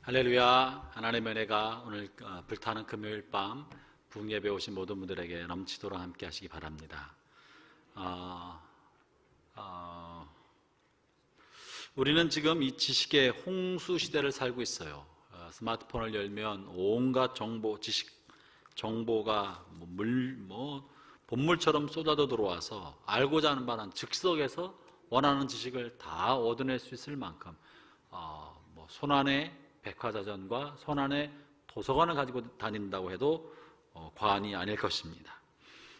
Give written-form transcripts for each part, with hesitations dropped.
할렐루야. 하나님의 은혜가 오늘 불타는 금요일 밤 부흥예배 오신 모든 분들에게 넘치도록 함께 하시기 바랍니다. 우리는 지금 이 지식의 홍수 시대를 살고 있어요. 스마트폰을 열면 온갖 정보, 지식 정보가 본물처럼 쏟아져 들어와서 알고자 하는 바는 즉석에서 원하는 지식을 다 얻어낼 수 있을 만큼 손안에 백화사전과 손안에 도서관을 가지고 다닌다고 해도 과언이 아닐 것입니다.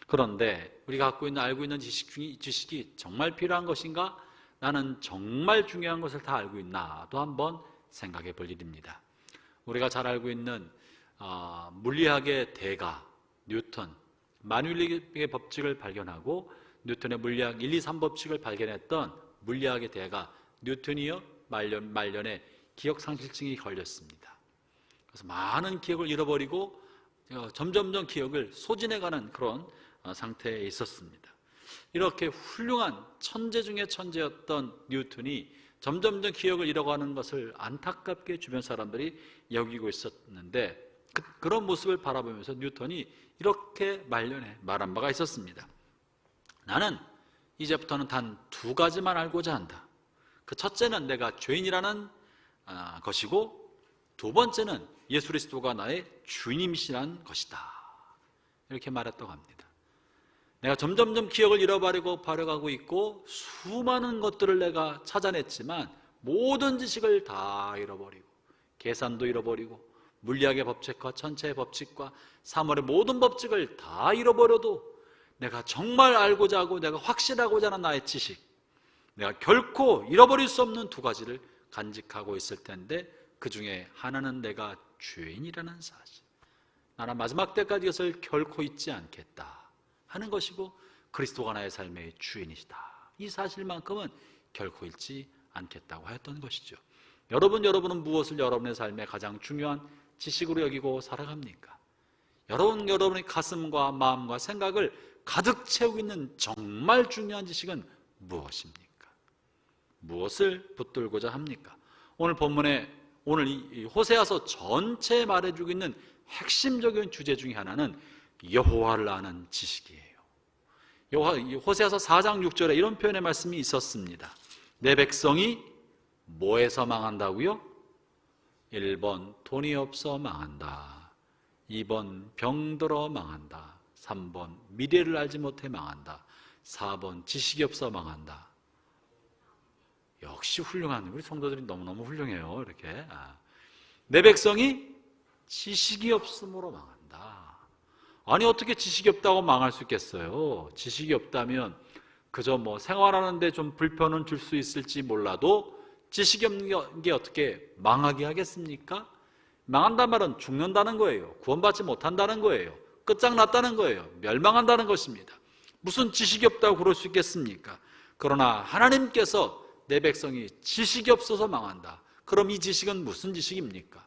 그런데 우리가 알고 있는 지식이 정말 필요한 것인가? 나는 정말 중요한 것을 다 알고 있나도 한번 생각해 볼 일입니다. 우리가 잘 알고 있는 물리학의 대가 뉴턴, 만유인력의 법칙을 발견하고 뉴턴의 물리학 1, 2, 3법칙을 발견했던 물리학의 대가 뉴턴이요 말년에 기억상실증이 걸렸습니다. 그래서 많은 기억을 잃어버리고 점점점 기억을 소진해가는 그런 상태에 있었습니다. 이렇게 훌륭한 천재 중에 천재였던 뉴턴이 점점점 기억을 잃어가는 것을 안타깝게 주변 사람들이 여기고 있었는데 그런 모습을 바라보면서 뉴턴이 이렇게 말년에 말한 바가 있었습니다. 나는 이제부터는 단 두 가지만 알고자 한다. 그 첫째는 내가 죄인이라는 것이고 두 번째는 예수 그리스도가 나의 주님이시라는 것이다. 이렇게 말했다고 합니다. 내가 점점점 기억을 잃어버리고 있고 수많은 것들을 내가 찾아냈지만 모든 지식을 다 잃어버리고 계산도 잃어버리고 물리학의 법칙과 천체의 법칙과 3월의 모든 법칙을 다 잃어버려도 내가 정말 알고자 하고 내가 확실하고자 하는 나의 지식, 내가 결코 잃어버릴 수 없는 두 가지를 간직하고 있을 텐데 그 중에 하나는 내가 죄인이라는 사실, 나는 마지막 때까지 이것을 결코 잊지 않겠다 하는 것이고 그리스도가 나의 삶의 주인이시다, 이 사실만큼은 결코 잊지 않겠다고 하였던 것이죠. 여러분은 무엇을 여러분의 삶의 가장 중요한 지식으로 여기고 살아갑니까? 여러분의 가슴과 마음과 생각을 가득 채우고 있는 정말 중요한 지식은 무엇입니까? 무엇을 붙들고자 합니까? 오늘 본문에 오늘 이 호세아서 전체에 말해주고 있는 핵심적인 주제 중에 하나는 여호와를 아는 지식이에요. 호세아서 4장 6절에 이런 표현의 말씀이 있었습니다. 내 백성이 뭐에서 망한다고요? 1번 돈이 없어 망한다, 2번 병들어 망한다, 3번 미래를 알지 못해 망한다, 4번 지식이 없어 망한다. 역시 훌륭한 우리 성도들이 너무너무 훌륭해요. 이렇게 내 백성이 지식이 없음으로 망한다. 아니 어떻게 지식이 없다고 망할 수 있겠어요? 지식이 없다면 그저 생활하는데 좀 불편은 줄 수 있을지 몰라도 지식이 없는 게 어떻게 망하게 하겠습니까? 망한다는 말은 죽는다는 거예요. 구원받지 못한다는 거예요. 끝장났다는 거예요. 멸망한다는 것입니다. 무슨 지식이 없다고 그럴 수 있겠습니까? 그러나 하나님께서 내 백성이 지식이 없어서 망한다. 그럼 이 지식은 무슨 지식입니까?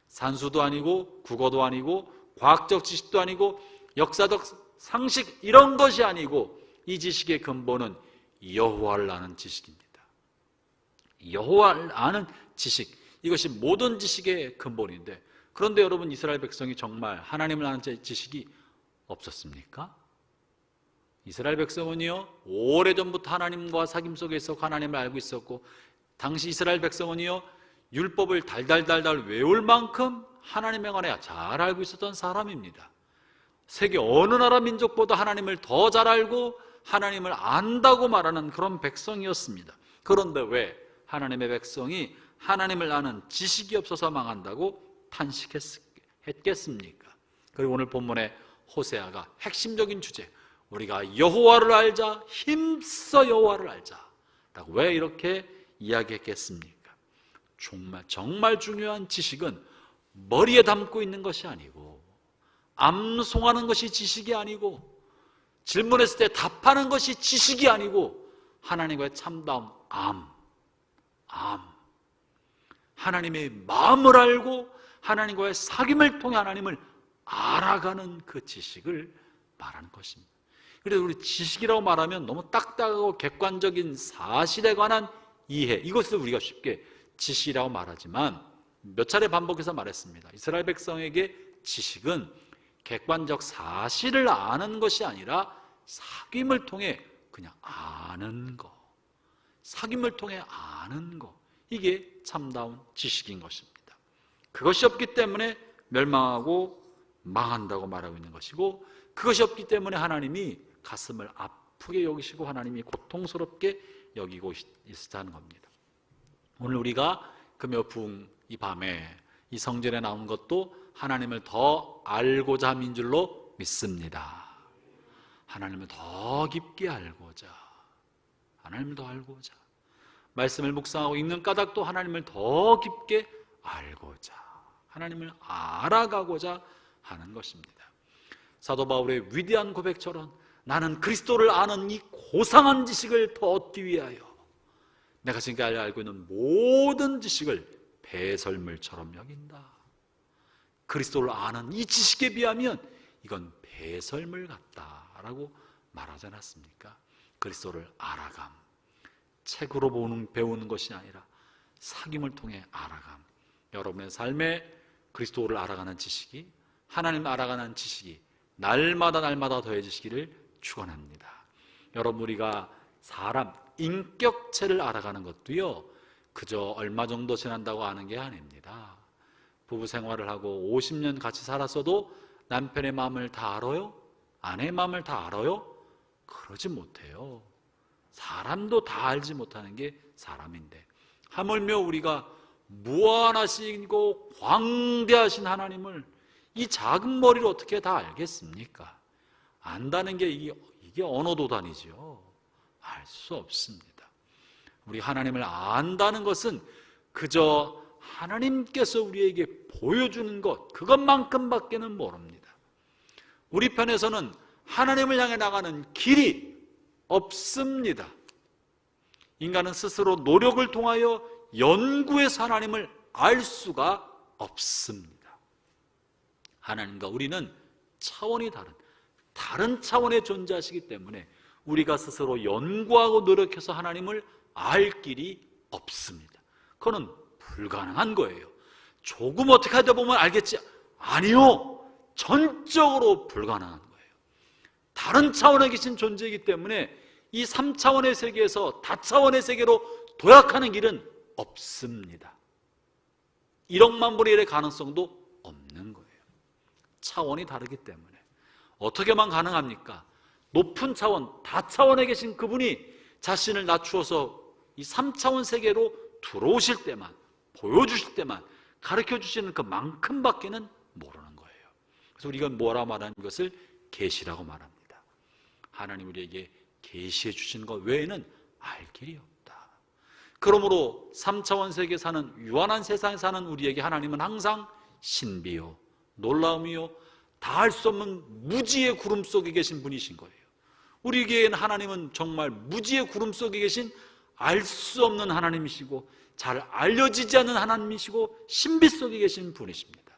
산수도 아니고 국어도 아니고 과학적 지식도 아니고 역사적 상식 이런 것이 아니고 이 지식의 근본은 여호와를 아는 지식입니다. 여호와를 아는 지식, 이것이 모든 지식의 근본인데, 그런데 여러분 이스라엘 백성이 정말 하나님을 아는 지식이 없었습니까? 이스라엘 백성은요 오래전부터 하나님과 사귐 속에 있었고 하나님을 알고 있었고, 당시 이스라엘 백성은요 율법을 달달달달 외울 만큼 하나님에 관해 잘 알고 있었던 사람입니다. 세계 어느 나라 민족보다 하나님을 더 잘 알고 하나님을 안다고 말하는 그런 백성이었습니다. 그런데 왜 하나님의 백성이 하나님을 아는 지식이 없어서 망한다고 탄식했겠습니까? 그리고 오늘 본문의 호세아가 핵심적인 주제, 우리가 여호와를 알자, 힘써 여호와를 알자 라고 왜 이렇게 이야기했겠습니까? 정말 중요한 지식은 머리에 담고 있는 것이 아니고, 암송하는 것이 지식이 아니고, 질문했을 때 답하는 것이 지식이 아니고, 하나님과의 참다움, 하나님의 마음을 알고 하나님과의 사귐을 통해 하나님을 알아가는 그 지식을 말하는 것입니다. 그래서 우리 지식이라고 말하면 너무 딱딱하고 객관적인 사실에 관한 이해, 이것을 우리가 쉽게 지식이라고 말하지만 몇 차례 반복해서 말했습니다. 이스라엘 백성에게 지식은 객관적 사실을 아는 것이 아니라 사귐을 통해 그냥 아는 거, 사귐을 통해 아는 거, 이게 참다운 지식인 것입니다. 그것이 없기 때문에 멸망하고 망한다고 말하고 있는 것이고, 그것이 없기 때문에 하나님이 가슴을 아프게 여기시고 하나님이 고통스럽게 여기고 있다는 겁니다. 오늘 우리가 금요 부흥 이 밤에 이 성전에 나온 것도 하나님을 더 알고자 함인 줄로 믿습니다. 하나님을 더 깊게 알고자, 하나님을 더 알고자, 말씀을 묵상하고 읽는 까닭도 하나님을 더 깊게 알고자, 하나님을 알아가고자 하는 것입니다. 사도 바울의 위대한 고백처럼 나는 그리스도를 아는 이 고상한 지식을 더 얻기 위하여 내가 지금까지 알고 있는 모든 지식을 배설물처럼 여긴다. 그리스도를 아는 이 지식에 비하면 이건 배설물 같다라고 말하지 않았습니까? 그리스도를 알아감, 책으로 배우는 것이 아니라 사귐을 통해 알아감. 여러분의 삶에 그리스도를 알아가는 지식이, 하나님을 알아가는 지식이 날마다 더해지시기를 축원합니다. 여러분, 우리가 사람 인격체를 알아가는 것도요, 그저 얼마 정도 지난다고 아는 게 아닙니다. 부부 생활을 하고 50년 같이 살았어도 남편의 마음을 다 알아요? 아내의 마음을 다 알아요? 그러지 못해요. 사람도 다 알지 못하는 게 사람인데, 하물며 우리가 무한하시고 광대하신 하나님을 이 작은 머리로 어떻게 다 알겠습니까? 안다는 게 이게 언어도단이죠. 알 수 없습니다. 우리 하나님을 안다는 것은 그저 하나님께서 우리에게 보여주는 것, 그것만큼밖에는 모릅니다. 우리 편에서는 하나님을 향해 나가는 길이 없습니다. 인간은 스스로 노력을 통하여 연구해서 하나님을 알 수가 없습니다. 하나님과 우리는 차원이 다른 차원에 존재하시기 때문에 우리가 스스로 연구하고 노력해서 하나님을 알 길이 없습니다. 그거는 불가능한 거예요. 조금 어떻게 하다 보면 알겠지? 아니요, 전적으로 불가능한 거예요. 다른 차원에 계신 존재이기 때문에 이 3차원의 세계에서 다차원의 세계로 도약하는 길은 없습니다. 1억만 분의 1의 가능성도 없는 거예요. 차원이 다르기 때문에. 어떻게만 가능합니까? 높은 차원, 다차원에 계신 그분이 자신을 낮추어서 이 3차원 세계로 들어오실 때만, 보여주실 때만 가르쳐 주시는 그만큼밖에는 모르는 거예요. 그래서 우리가 뭐라 말하는 것을 계시라고 말합니다. 하나님 우리에게 계시해 주시는 것 외에는 알 길이 없다. 그러므로 3차원 세계에 사는, 유한한 세상에 사는 우리에게 하나님은 항상 신비요, 놀라움이요, 다 알 수 없는 무지의 구름 속에 계신 분이신 거예요. 우리에게는 하나님은 정말 무지의 구름 속에 계신 알 수 없는 하나님이시고 잘 알려지지 않는 하나님이시고 신비 속에 계신 분이십니다.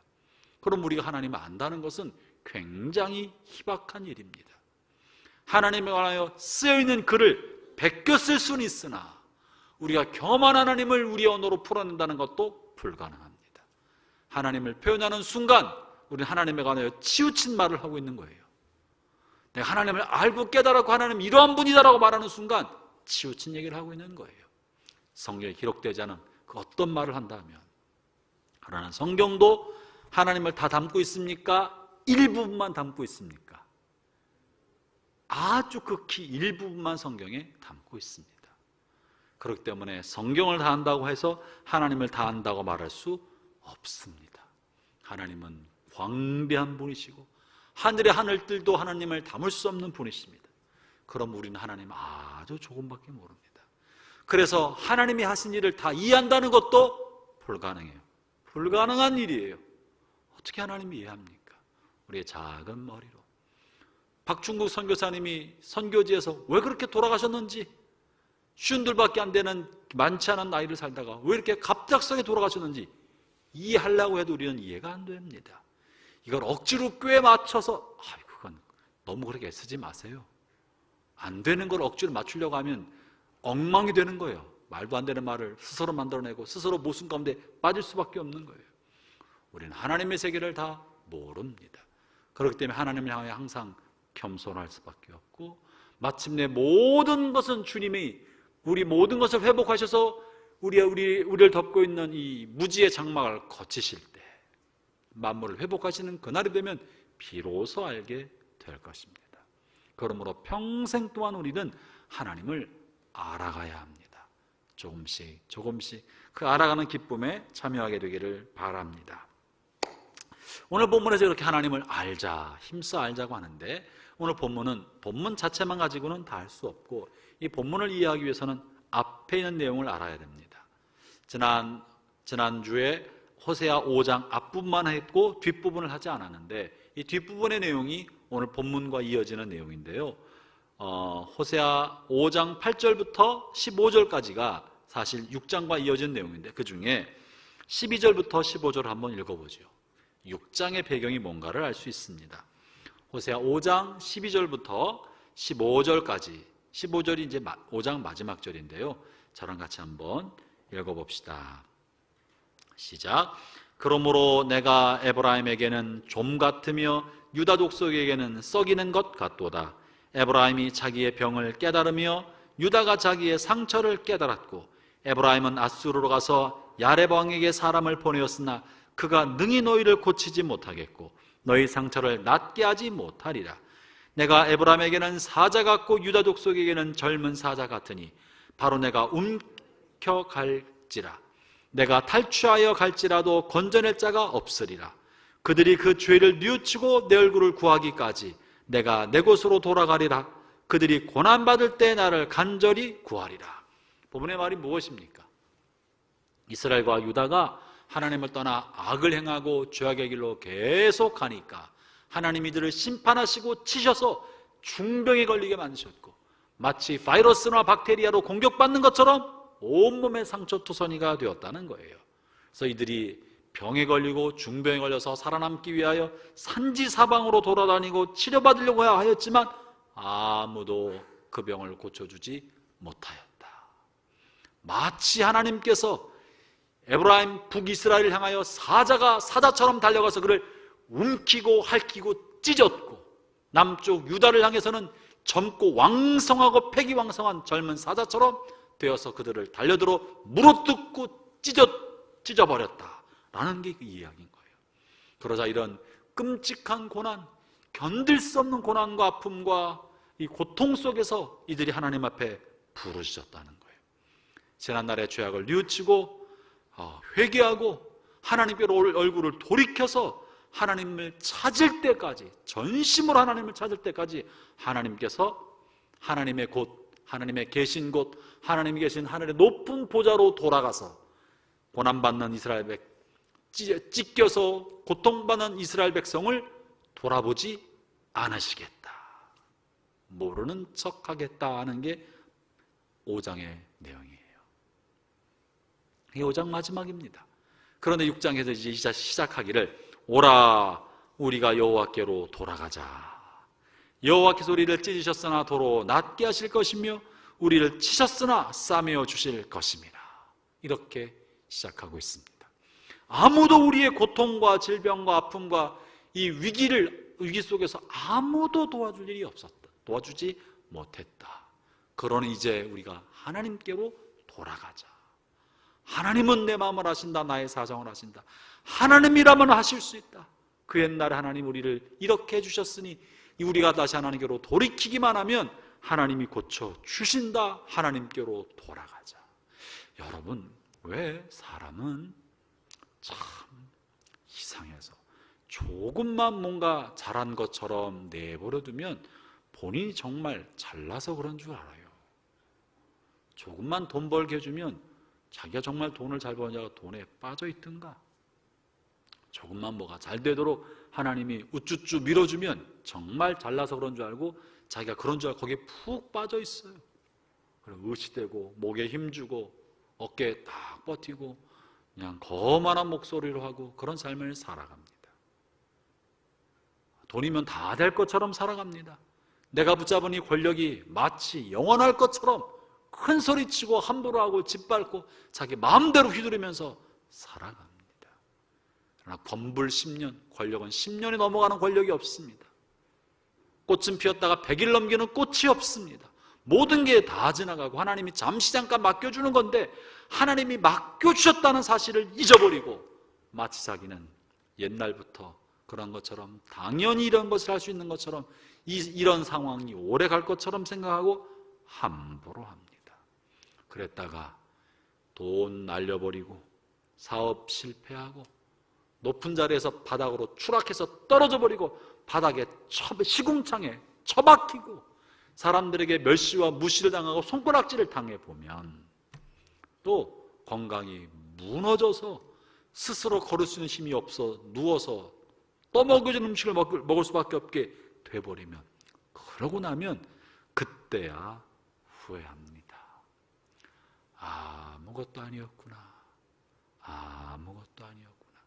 그럼 우리가 하나님을 안다는 것은 굉장히 희박한 일입니다. 하나님에 관하여 쓰여있는 글을 베껴 쓸 수는 있으나 우리가 경험한 하나님을 우리의 언어로 풀어낸다는 것도 불가능합니다. 하나님을 표현하는 순간 우리는 하나님에 관하여 치우친 말을 하고 있는 거예요. 내가 하나님을 알고 깨달았고 하나님 이러한 분이다라고 말하는 순간 치우친 얘기를 하고 있는 거예요. 성경에 기록되지 않은 그 어떤 말을 한다면, 그러나 성경도 하나님을 다 담고 있습니까? 일부분만 담고 있습니까? 아주 극히 일부분만 성경에 담고 있습니다. 그렇기 때문에 성경을 다 안다고 해서 하나님을 다 안다고 말할 수 없습니다. 하나님은 광대한 분이시고 하늘의 하늘들도 하나님을 담을 수 없는 분이십니다. 그럼 우리는 하나님 아주 조금밖에 모릅니다. 그래서 하나님이 하신 일을 다 이해한다는 것도 불가능해요. 불가능한 일이에요. 어떻게 하나님이 이해합니까? 우리의 작은 머리로. 박중국 선교사님이 선교지에서 왜 그렇게 돌아가셨는지, 50밖에 안 되는 많지 않은 나이를 살다가 왜 이렇게 갑작스럽게 돌아가셨는지 이해하려고 해도 우리는 이해가 안 됩니다. 이걸 억지로 꽤 맞춰서 그건 너무 그렇게 애쓰지 마세요. 안 되는 걸 억지로 맞추려고 하면 엉망이 되는 거예요. 말도 안 되는 말을 스스로 만들어내고 스스로 모순 가운데 빠질 수밖에 없는 거예요. 우리는 하나님의 세계를 다 모릅니다. 그렇기 때문에 하나님을 향해 항상 겸손할 수밖에 없고, 마침내 모든 것은 주님이 우리 모든 것을 회복하셔서 우리를 덮고 있는 이 무지의 장막을 거치실 때, 만물을 회복하시는 그날이 되면 비로소 알게 될 것입니다. 그러므로 평생 동안 우리는 하나님을 알아가야 합니다. 조금씩 조금씩 그 알아가는 기쁨에 참여하게 되기를 바랍니다. 오늘 본문에서 이렇게 하나님을 알자, 힘써 알자고 하는데, 오늘 본문은 본문 자체만 가지고는 다 알 수 없고, 이 본문을 이해하기 위해서는 앞에 있는 내용을 알아야 됩니다. 지난주에 호세아 5장 앞부분만 했고 뒷부분을 하지 않았는데, 이 뒷부분의 내용이 오늘 본문과 이어지는 내용인데요. 호세아 5장 8절부터 15절까지가 사실 6장과 이어진 내용인데, 그 중에 12절부터 15절을 한번 읽어보죠. 6장의 배경이 뭔가를 알 수 있습니다. 호세아 5장 12절부터 15절까지, 15절이 이제 5장 마지막 절인데요. 저랑 같이 한번 읽어봅시다. 시작. 그러므로 내가 에브라임에게는 좀 같으며 유다 족속에게는 썩이는 것 같도다. 에브라임이 자기의 병을 깨달으며 유다가 자기의 상처를 깨달았고, 에브라임은 아수르로 가서 야렙 왕에게 사람을 보내었으나 그가 능히 너희를 고치지 못하겠고 너희 상처를 낫게 하지 못하리라. 내가 에브라임에게는 사자 같고 유다 족속에게는 젊은 사자 같으니 바로 내가 움켜갈지라. 내가 탈취하여 갈지라도 건져낼 자가 없으리라. 그들이 그 죄를 뉘우치고 내 얼굴을 구하기까지 내가 내 곳으로 돌아가리라. 그들이 고난받을 때 나를 간절히 구하리라. 본문의 말이 무엇입니까? 이스라엘과 유다가 하나님을 떠나 악을 행하고 죄악의 길로 계속 가니까 하나님이 이들을 심판하시고 치셔서 중병에 걸리게 만드셨고, 마치 바이러스나 박테리아로 공격받는 것처럼 온몸에 상처투성이가 되었다는 거예요. 그래서 이들이 병에 걸리고 중병에 걸려서 살아남기 위하여 산지사방으로 돌아다니고 치료받으려고 하였지만 아무도 그 병을 고쳐주지 못하였다. 마치 하나님께서 에브라임 북이스라엘을 향하여 사자처럼 달려가서 그를 움키고 핥히고 찢었고, 남쪽 유다를 향해서는 젊고 왕성하고 패기왕성한 젊은 사자처럼 되어서 그들을 달려들어 물어뜯고 찢어버렸다라는 게 그 이야기인 거예요. 그러자 이런 끔찍한 고난, 견딜 수 없는 고난과 아픔과 이 고통 속에서 이들이 하나님 앞에 부르짖었다는 거예요. 지난날의 죄악을 뉘우치고 회개하고 하나님께로 얼굴을 돌이켜서 하나님을 찾을 때까지, 전심으로 하나님을 찾을 때까지 하나님께서 하나님의 곳, 하나님의 계신 곳, 하나님이 계신 하늘의 높은 보좌로 돌아가서 고난받는 이스라엘 찢겨서 고통받는 이스라엘 백성을 돌아보지 않으시겠다, 모르는 척하겠다 하는 게 5장의 내용이에요. 이게 5장 마지막입니다. 그런데 6장에서 이제 시작하기를 오라 우리가 여호와께로 돌아가자. 여호와께서 우리를 찢으셨으나 도로 낫게 하실 것이며 우리를 치셨으나 싸매어 주실 것입니다. 이렇게 시작하고 있습니다. 아무도 우리의 고통과 질병과 아픔과 이 위기 속에서 아무도 도와줄 일이 없었다. 도와주지 못했다. 그러니 이제 우리가 하나님께로 돌아가자. 하나님은 내 마음을 아신다. 나의 사정을 아신다. 하나님이라면 하실 수 있다. 그 옛날에 하나님 우리를 이렇게 해주셨으니 우리가 다시 하나님께로 돌이키기만 하면 하나님이 고쳐주신다. 하나님께로 돌아가자. 여러분, 왜 사람은 참 이상해서 조금만 뭔가 잘한 것처럼 내버려두면 본인이 정말 잘나서 그런 줄 알아요. 조금만 돈 벌게 해주면 자기가 정말 돈을 잘 버냐가 돈에 빠져 있든가, 조금만 뭐가 잘 되도록 하나님이 우쭈쭈 밀어주면 정말 잘나서 그런 줄 알고 자기가 그런 줄 알고 거기에 푹 빠져 있어요. 그리고 의시되고 목에 힘주고 어깨에 딱 버티고 그냥 거만한 목소리로 하고 그런 삶을 살아갑니다. 돈이면 다 될 것처럼 살아갑니다. 내가 붙잡은 이 권력이 마치 영원할 것처럼 큰 소리치고 함부로 하고 짓밟고 자기 마음대로 휘두르면서 살아갑니다. 그러나 건불 10년, 권력은 10년이 넘어가는 권력이 없습니다. 꽃은 피었다가 100일 넘기는 꽃이 없습니다. 모든 게 다 지나가고 하나님이 잠시 잠깐 맡겨주는 건데 하나님이 맡겨주셨다는 사실을 잊어버리고 마치 자기는 옛날부터 그런 것처럼 당연히 이런 것을 할 수 있는 것처럼 이런 상황이 오래 갈 것처럼 생각하고 함부로 합니다. 그랬다가 돈 날려버리고 사업 실패하고 높은 자리에서 바닥으로 추락해서 떨어져 버리고 바닥에 시궁창에 처박히고 사람들에게 멸시와 무시를 당하고 손가락질을 당해보면 또 건강이 무너져서 스스로 걸을 수 있는 힘이 없어 누워서 떠먹여진 음식을 먹을 수밖에 없게 돼버리면 그러고 나면 그때야 후회합니다. 아무것도 아니었구나. 아무것도 아니었구나.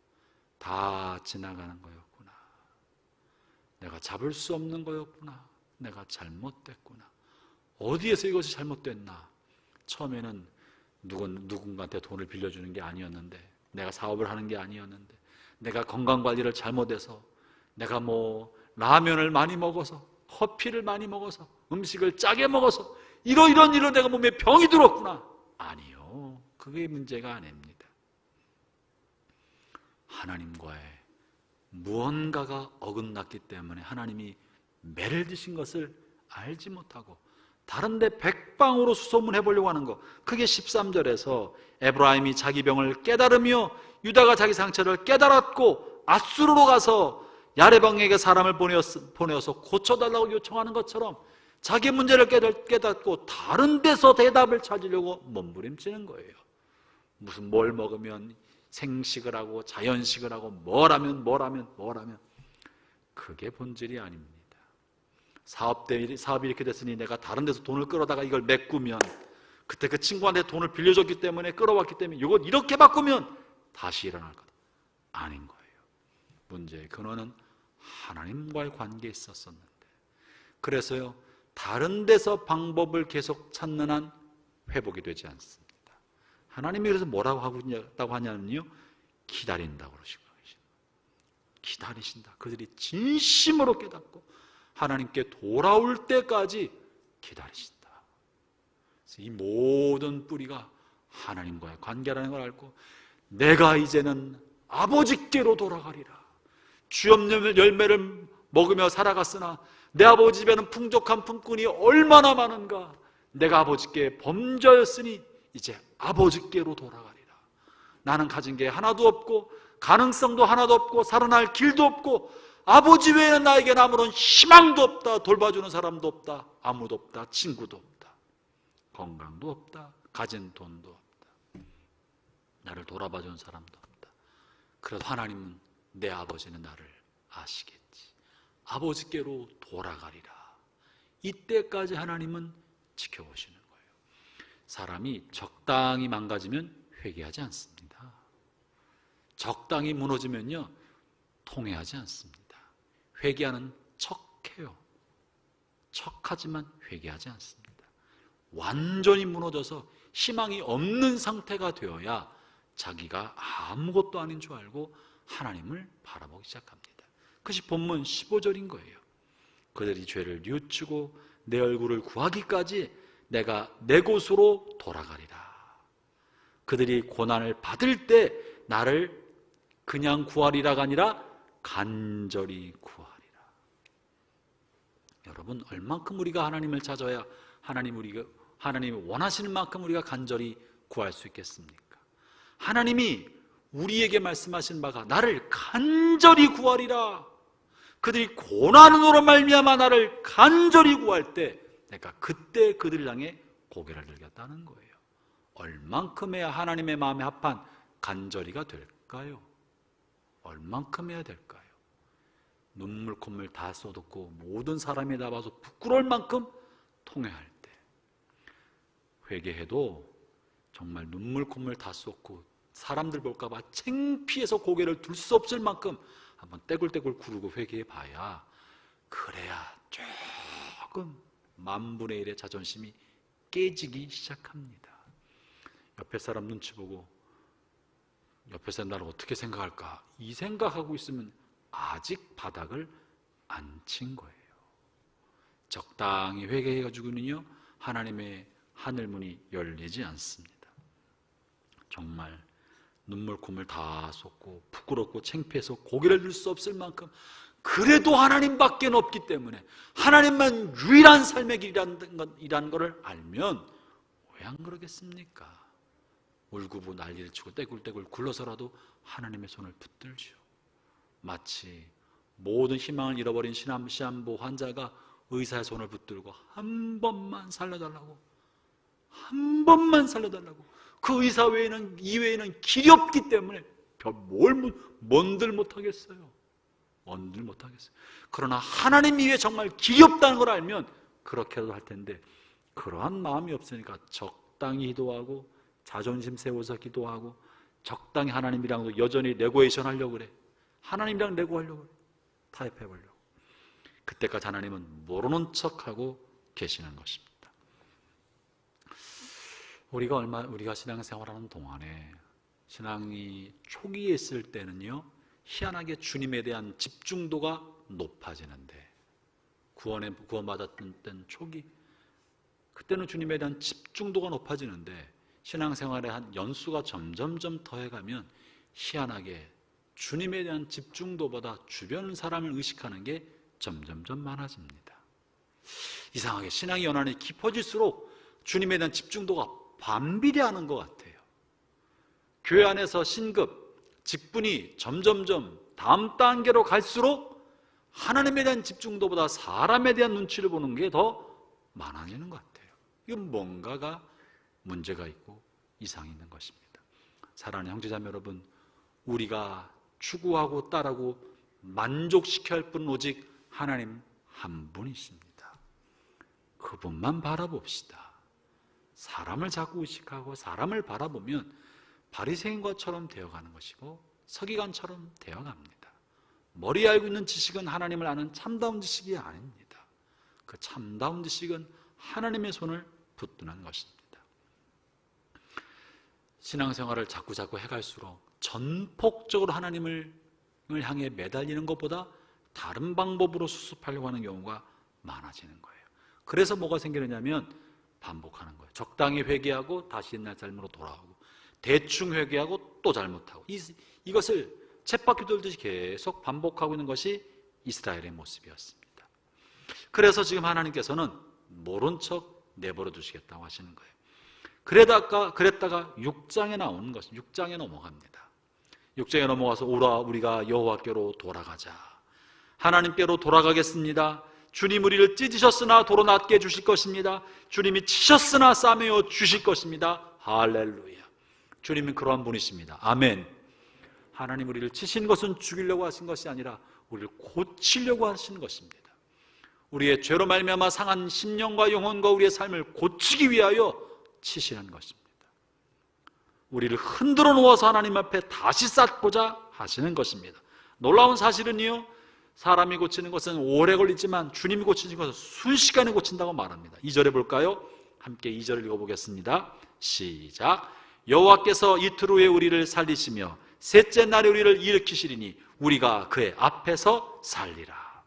다 지나가는 거였구나. 내가 잡을 수 없는 거였구나. 내가 잘못됐구나. 어디에서 이것이 잘못됐나? 처음에는 누군가한테 돈을 빌려주는 게 아니었는데, 내가 사업을 하는 게 아니었는데, 내가 건강관리를 잘못해서, 내가 라면을 많이 먹어서, 커피를 많이 먹어서, 음식을 짜게 먹어서 이런 일로 내가 몸에 병이 들었구나. 아니요, 그게 문제가 아닙니다. 하나님과의 무언가가 어긋났기 때문에 하나님이 매를 드신 것을 알지 못하고 다른 데 백방으로 수소문해 보려고 하는 것, 그게 13절에서 에브라임이 자기 병을 깨달으며 유다가 자기 상처를 깨달았고 아수르로 가서 야레방에게 사람을 보내어서 고쳐달라고 요청하는 것처럼 자기 문제를 깨닫고 다른 데서 대답을 찾으려고 몸부림치는 거예요. 무슨 뭘 먹으면 생식을 하고 자연식을 하고 뭘 하면 그게 본질이 아닙니다. 사업이 이렇게 됐으니 내가 다른 데서 돈을 끌어다가 이걸 메꾸면, 그때 그 친구한테 돈을 빌려줬기 때문에 끌어왔기 때문에 이걸 이렇게 바꾸면 다시 일어날 것 아닌 거예요. 문제의 근원은 하나님과의 관계에 있었었는데, 그래서요 다른 데서 방법을 계속 찾는 한 회복이 되지 않습니다. 하나님이 그래서 뭐라고 하고 하냐면요, 기다린다고 그러시고 기다리신다. 그들이 진심으로 깨닫고 하나님께 돌아올 때까지 기다리신다. 그래서 이 모든 뿌리가 하나님과의 관계라는 걸 알고 내가 이제는 아버지께로 돌아가리라. 주염 열매를 먹으며 살아갔으나 내 아버지 집에는 풍족한 품꾼이 얼마나 많은가. 내가 아버지께 범죄였으니 이제 아버지께로 돌아가리라. 나는 가진 게 하나도 없고 가능성도 하나도 없고 살아날 길도 없고 아버지 외에는 나에게는 아무런 희망도 없다. 돌봐주는 사람도 없다. 아무도 없다. 친구도 없다. 건강도 없다. 가진 돈도 없다. 나를 돌아봐주는 사람도 없다. 그래도 하나님은, 내 아버지는 나를 아시겠지. 아버지께로 돌아가리라. 이때까지 하나님은 지켜보시는 거예요. 사람이 적당히 망가지면 회개하지 않습니다. 적당히 무너지면요 통회하지 않습니다. 회개하는 척해요. 척하지만 회개하지 않습니다. 완전히 무너져서 희망이 없는 상태가 되어야 자기가 아무것도 아닌 줄 알고 하나님을 바라보기 시작합니다. 그것이 본문 15절인 거예요. 그들이 죄를 뉘우치고 내 얼굴을 구하기까지 내가 내 곳으로 돌아가리라. 그들이 고난을 받을 때 나를 그냥 구하리라가 아니라 간절히 구하리라. 여러분, 얼만큼 우리가 하나님을 찾아야 하나님이 원하시는 만큼 우리가 간절히 구할 수 있겠습니까? 하나님이 우리에게 말씀하신 바가 나를 간절히 구하리라. 그들이 고난으로 말미암아 나를 간절히 구할 때 내가 그때 그들을 향해 고개를 들겠다는 거예요. 얼만큼 해야 하나님의 마음에 합한 간절히가 될까요? 얼만큼 해야 될까요? 눈물 콧물 다 쏟았고 모든 사람이 다 봐서 부끄러울 만큼 통회할 때, 회개해도 정말 눈물 콧물 다 쏟고 사람들 볼까 봐 창피해서 고개를 들 수 없을 만큼 한번 떼굴떼굴 구르고 회개해 봐야, 그래야 조금 10,000분의 1의 자존심이 깨지기 시작합니다. 옆에 사람 눈치 보고 옆에 사람 나를 어떻게 생각할까, 이 생각하고 있으면 아직 바닥을 안 친 거예요. 적당히 회개해가지고는요, 하나님의 하늘문이 열리지 않습니다. 정말 눈물 콧물 다 쏟고 부끄럽고 창피해서 고개를 들 수 없을 만큼, 그래도 하나님밖에 없기 때문에 하나님만 유일한 삶의 길이라는 것을 알면 왜 안 그러겠습니까? 울고불고 난리를 치고 떼굴떼굴 굴러서라도 하나님의 손을 붙들죠. 마치 모든 희망을 잃어버린 시한부 환자가 의사의 손을 붙들고 한 번만 살려달라고, 한 번만 살려달라고. 그 의사 이외에는 길이 없기 때문에 뭔들 못하겠어요. 뭔들 못하겠어요. 그러나 하나님 이외에 정말 길이 없다는 걸 알면 그렇게라도 할 텐데, 그러한 마음이 없으니까 적당히 기도하고 자존심 세워서 기도하고 적당히 하나님이랑도 여전히 네고에이션 하려고 그래. 하나님이랑 네고하려고 그래. 타협해보려고. 그때까지 하나님은 모르는 척하고 계시는 것입니다. 우리가 신앙생활하는 동안에, 신앙이 초기에 있을 때는요, 희한하게 주님에 대한 집중도가 높아지는데, 구원받았던 때는 초기, 그때는 주님에 대한 집중도가 높아지는데, 신앙생활의 한 연수가 점점점 더해가면 희한하게 주님에 대한 집중도보다 주변 사람을 의식하는 게 점점점 많아집니다. 이상하게 신앙의 연한이 깊어질수록 주님에 대한 집중도가 반비례하는 것 같아요. 교회 안에서 신급, 직분이 점점점 다음 단계로 갈수록 하나님에 대한 집중도보다 사람에 대한 눈치를 보는 게 더 많아지는 것 같아요. 이건 뭔가가 문제가 있고 이상이 있는 것입니다. 사랑하는 형제자매 여러분, 우리가 추구하고 따르고 만족시켜야 할 분은 오직 하나님 한 분이십니다. 그분만 바라봅시다. 사람을 자꾸 의식하고 사람을 바라보면 바리새인과처럼 되어가는 것이고 서기관처럼 되어갑니다. 머리에 알고 있는 지식은 하나님을 아는 참다운 지식이 아닙니다. 그 참다운 지식은 하나님의 손을 붙드는 것입니다. 신앙생활을 자꾸 해갈수록 전폭적으로 하나님을 향해 매달리는 것보다 다른 방법으로 수습하려고 하는 경우가 많아지는 거예요. 그래서 뭐가 생기느냐면 반복하는 거예요. 적당히 회개하고 다시 옛날 삶으로 돌아오고, 대충 회개하고 또 잘못하고, 이것을 쳇바퀴 돌듯이 계속 반복하고 있는 것이 이스라엘의 모습이었습니다. 그래서 지금 하나님께서는 모른 척 내버려 두시겠다고 하시는 거예요. 그랬다가 6장에 나오는 것은, 6장에 넘어갑니다. 6장에 넘어가서 우리가 여호와께로 돌아가자. 하나님께로 돌아가겠습니다. 주님 우리를 찢으셨으나 도로 낫게 해주실 것입니다. 주님이 치셨으나 싸매어 주실 것입니다. 할렐루야. 주님은 그러한 분이십니다. 아멘. 하나님 우리를 치신 것은 죽이려고 하신 것이 아니라 우리를 고치려고 하시는 것입니다. 우리의 죄로 말미암아 상한 심령과 영혼과 우리의 삶을 고치기 위하여 치시는 것입니다. 우리를 흔들어 놓아서 하나님 앞에 다시 쌓고자 하시는 것입니다. 놀라운 사실은요, 사람이 고치는 것은 오래 걸리지만 주님이 고치는 것은 순식간에 고친다고 말합니다. 2절에 볼까요? 함께 2절을 읽어보겠습니다. 시작. 여호와께서 이틀 후에 우리를 살리시며 셋째 날에 우리를 일으키시리니 우리가 그의 앞에서 살리라.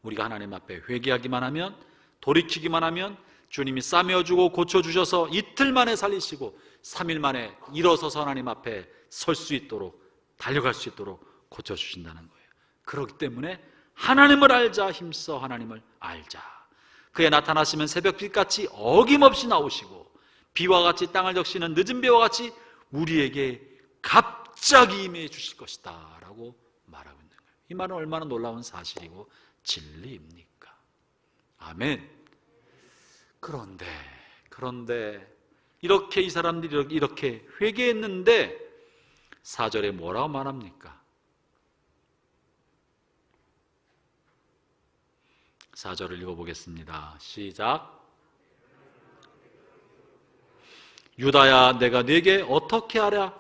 우리가 하나님 앞에 회개하기만 하면, 돌이키기만 하면 주님이 싸매어주고 고쳐주셔서 이틀 만에 살리시고 3일 만에 일어서서 하나님 앞에 설 수 있도록, 달려갈 수 있도록 고쳐주신다는 거예요. 그렇기 때문에 하나님을 알자, 힘써 하나님을 알자. 그에 나타나시면 새벽빛같이 어김없이 나오시고 비와 같이 땅을 적시는 늦은 비와 같이 우리에게 갑자기 임해 주실 것이다 라고 말하고 있는 거예요. 이 말은 얼마나 놀라운 사실이고 진리입니까? 아멘. 그런데 이렇게 이 사람들이 이렇게 회개했는데 4절에 뭐라고 말합니까? 4절을 읽어보겠습니다. 시작. 유다야, 내가 네게 어떻게 하랴?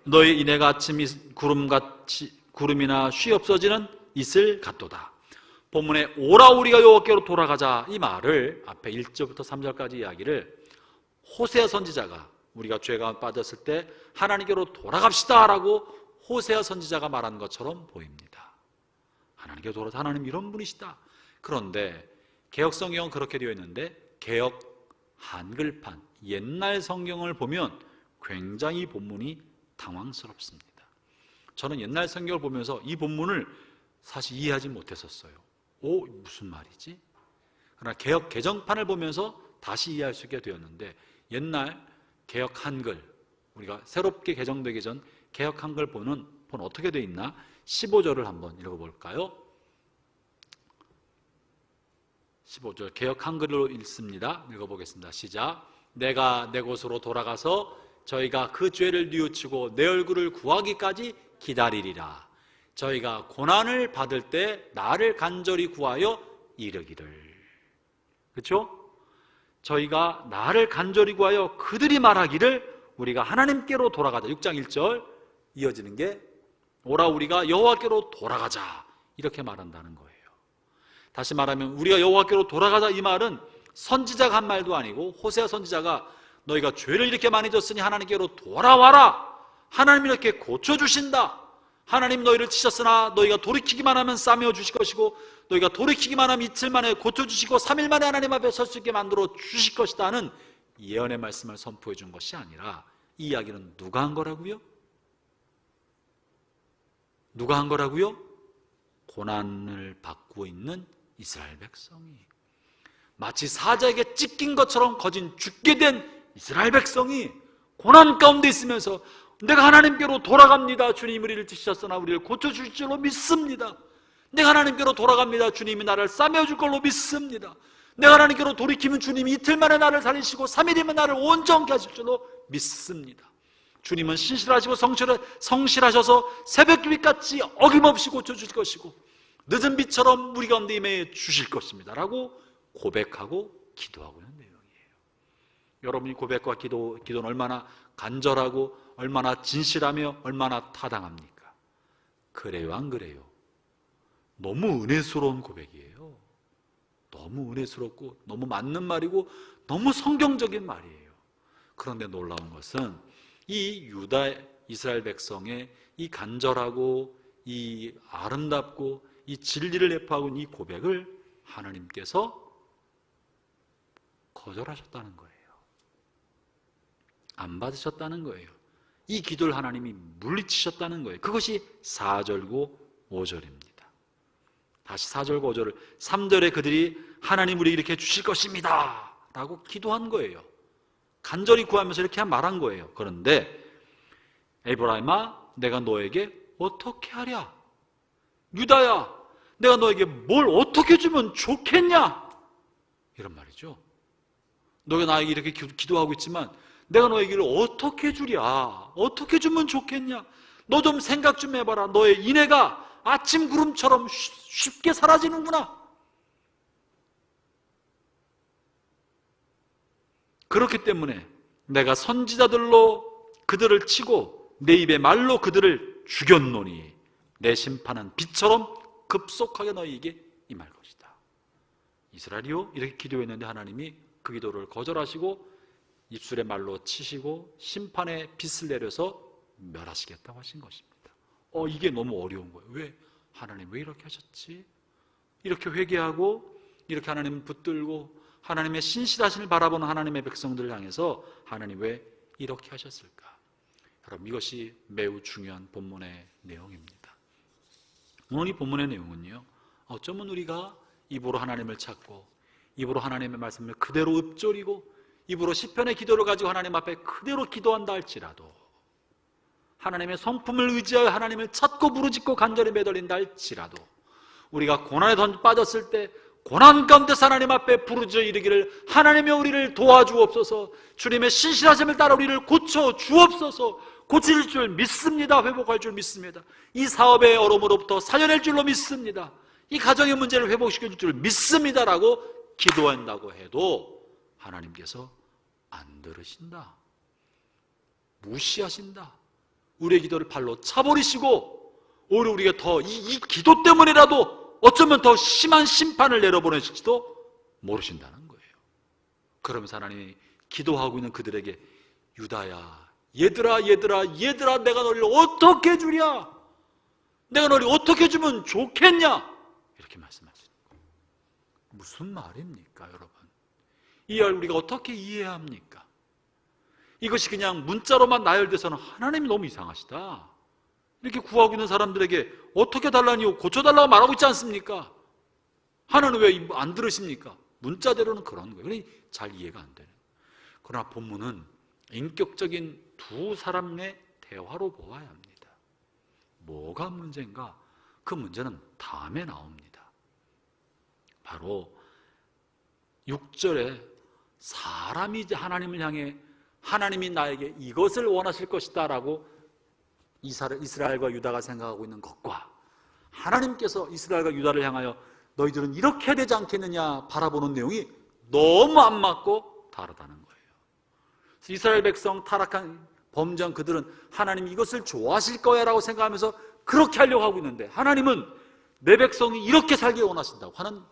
너의 인애가 아침이 구름이나 쉬 없어지는 이슬 같도다. 본문에 오라 우리가 여호와께로 돌아가자 이 말을 앞에 1절부터 3절까지 이야기를 호세아 선지자가 우리가 죄가 빠졌을 때 하나님께로 돌아갑시다 라고 호세아 선지자가 말한 것처럼 보입니다. 하나님께로 돌아서 하나님 이런 분이시다. 그런데 개역 성경은 그렇게 되어 있는데 개역 한글판 옛날 성경을 보면 굉장히 본문이 당황스럽습니다. 저는 옛날 성경을 보면서 이 본문을 사실 이해하지 못했었어요. 무슨 말이지? 그러나 개역 개정판을 보면서 다시 이해할 수 있게 되었는데 옛날 개역 한글, 우리가 새롭게 개정되기 전 개역 한글 본 어떻게 되어 있나? 15절을 한번 읽어볼까요? 15절 개역 한글로 읽습니다. 읽어보겠습니다. 시작. 내가 내 곳으로 돌아가서 저희가 그 죄를 뉘우치고 내 얼굴을 구하기까지 기다리리라. 저희가 고난을 받을 때 나를 간절히 구하여 이르기를. 그렇죠? 저희가 나를 간절히 구하여 그들이 말하기를 우리가 하나님께로 돌아가자. 6장 1절 이어지는 게 오라 우리가 여호와께로 돌아가자 이렇게 말한다는 거예요. 다시 말하면 우리가 여호와께로 돌아가자 이 말은 선지자가 한 말도 아니고 호세아 선지자가 너희가 죄를 이렇게 많이 졌으니 하나님께로 돌아와라. 하나님이 이렇게 고쳐주신다. 하나님 너희를 치셨으나 너희가 돌이키기만 하면 싸매어 주실 것이고 너희가 돌이키기만 하면 이틀 만에 고쳐주시고 3일 만에 하나님 앞에 설 수 있게 만들어 주실 것이다 하는 예언의 말씀을 선포해 준 것이 아니라 이 이야기는 누가 한 거라고요? 누가 한 거라고요? 고난을 받고 있는 이스라엘 백성이, 마치 사자에게 찢긴 것처럼 거진 죽게 된 이스라엘 백성이 고난 가운데 있으면서 내가 하나님께로 돌아갑니다. 주님이 우리를 치셨으나 우리를 고쳐주실 줄로 믿습니다. 내가 하나님께로 돌아갑니다. 주님이 나를 싸매어줄 걸로 믿습니다. 내가 하나님께로 돌이키면 주님이 이틀 만에 나를 살리시고 3일이면 나를 온전케 하실 줄로 믿습니다. 주님은 신실하시고 성실하셔서 새벽빛같이 어김없이 고쳐주실 것이고 늦은 빛처럼 우리 가운데 임해 주실 것입니다 라고 고백하고 기도하고 있는 내용이에요. 여러분이 고백과 기도는 얼마나 간절하고 얼마나 진실하며 얼마나 타당합니까? 그래요, 안 그래요? 너무 은혜스러운 고백이에요. 너무 은혜스럽고 너무 맞는 말이고 너무 성경적인 말이에요. 그런데 놀라운 것은 이 유다 이스라엘 백성의 이 간절하고 이 아름답고 이 진리를 내포하고 있는 이 고백을 하나님께서 거절하셨다는 거예요. 안 받으셨다는 거예요. 이 기도를 하나님이 물리치셨다는 거예요. 그것이 4절고 5절입니다. 다시 4절과 5절을 3절에 그들이 하나님 우리 이렇게 주실 것입니다 라고 기도한 거예요. 간절히 구하면서 이렇게 말한 거예요. 그런데 에브라임아 내가 너에게 어떻게 하랴? 유다야 내가 너에게 뭘 어떻게 주면 좋겠냐? 이런 말이죠. 너가 나에게 이렇게 기도하고 있지만 내가 너에게 어떻게 주랴? 어떻게 주면 좋겠냐? 너 좀 생각 좀 해봐라. 너의 인애가 아침 구름처럼 쉽게 사라지는구나. 그렇기 때문에 내가 선지자들로 그들을 치고 내 입의 말로 그들을 죽였노니 내 심판은 빛처럼 급속하게 너희에게 임할 것이다. 이스라엘이요 이렇게 기도했는데 하나님이 그 기도를 거절하시고 입술의 말로 치시고 심판의 빛을 내려서 멸하시겠다고 하신 것입니다. 이게 너무 어려운 거예요. 왜? 하나님 왜 이렇게 하셨지? 이렇게 회개하고 이렇게 하나님 붙들고 하나님의 신실하심을 바라보는 하나님의 백성들을 향해서 하나님 왜 이렇게 하셨을까? 여러분 이것이 매우 중요한 본문의 내용입니다. 오늘 이 본문의 내용은요 어쩌면 우리가 입으로 하나님을 찾고 입으로 하나님의 말씀을 그대로 읊조리고 입으로 시편의 기도를 가지고 하나님 앞에 그대로 기도한다 할지라도 하나님의 성품을 의지하여 하나님을 찾고 부르짖고 간절히 매달린다 할지라도 우리가 고난에 빠졌을 때 고난 가운데서 하나님 앞에 부르짖어 이르기를 하나님여 우리를 도와주옵소서 주님의 신실하심을 따라 우리를 고쳐 주옵소서 고칠 줄 믿습니다. 회복할 줄 믿습니다. 이 사업의 어려움으로부터 살려낼 줄로 믿습니다. 이 가정의 문제를 회복시켜 줄 줄 믿습니다라고 기도한다고 해도 하나님께서 안 들으신다. 무시하신다. 우리의 기도를 발로 차버리시고 오히려 우리가 더 이 기도 때문이라도 어쩌면 더 심한 심판을 내려보내실지도 모르신다는 거예요. 그러면서 하나님이 기도하고 있는 그들에게 유다야, 얘들아 내가 너를 어떻게 주랴? 내가 너를 어떻게 주면 좋겠냐? 이렇게 말씀하시는 거예요. 무슨 말입니까, 여러분? 이 말 우리가 어떻게 이해해야 합니까? 이것이 그냥 문자로만 나열돼서는 하나님이 너무 이상하시다, 이렇게 구하고 있는 사람들에게 어떻게 달라니요? 고쳐달라고 말하고 있지 않습니까? 하나는 왜 안 들으십니까? 문자대로는 그런 거예요. 그러니 잘 이해가 안 되는. 그러나 본문은 인격적인 두 사람의 대화로 보아야 합니다. 뭐가 문제인가? 그 문제는 다음에 나옵니다. 바로 6절에 사람이 하나님을 향해 하나님이 나에게 이것을 원하실 것이다 라고 이스라엘과 유다가 생각하고 있는 것과 하나님께서 이스라엘과 유다를 향하여 너희들은 이렇게 해야 되지 않겠느냐 바라보는 내용이 너무 안 맞고 다르다는 거예요. 이스라엘 백성, 타락한 범죄한 그들은 하나님이 이것을 좋아하실 거야 라고 생각하면서 그렇게 하려고 하고 있는데, 하나님은 내 백성이 이렇게 살기 원하신다고 하는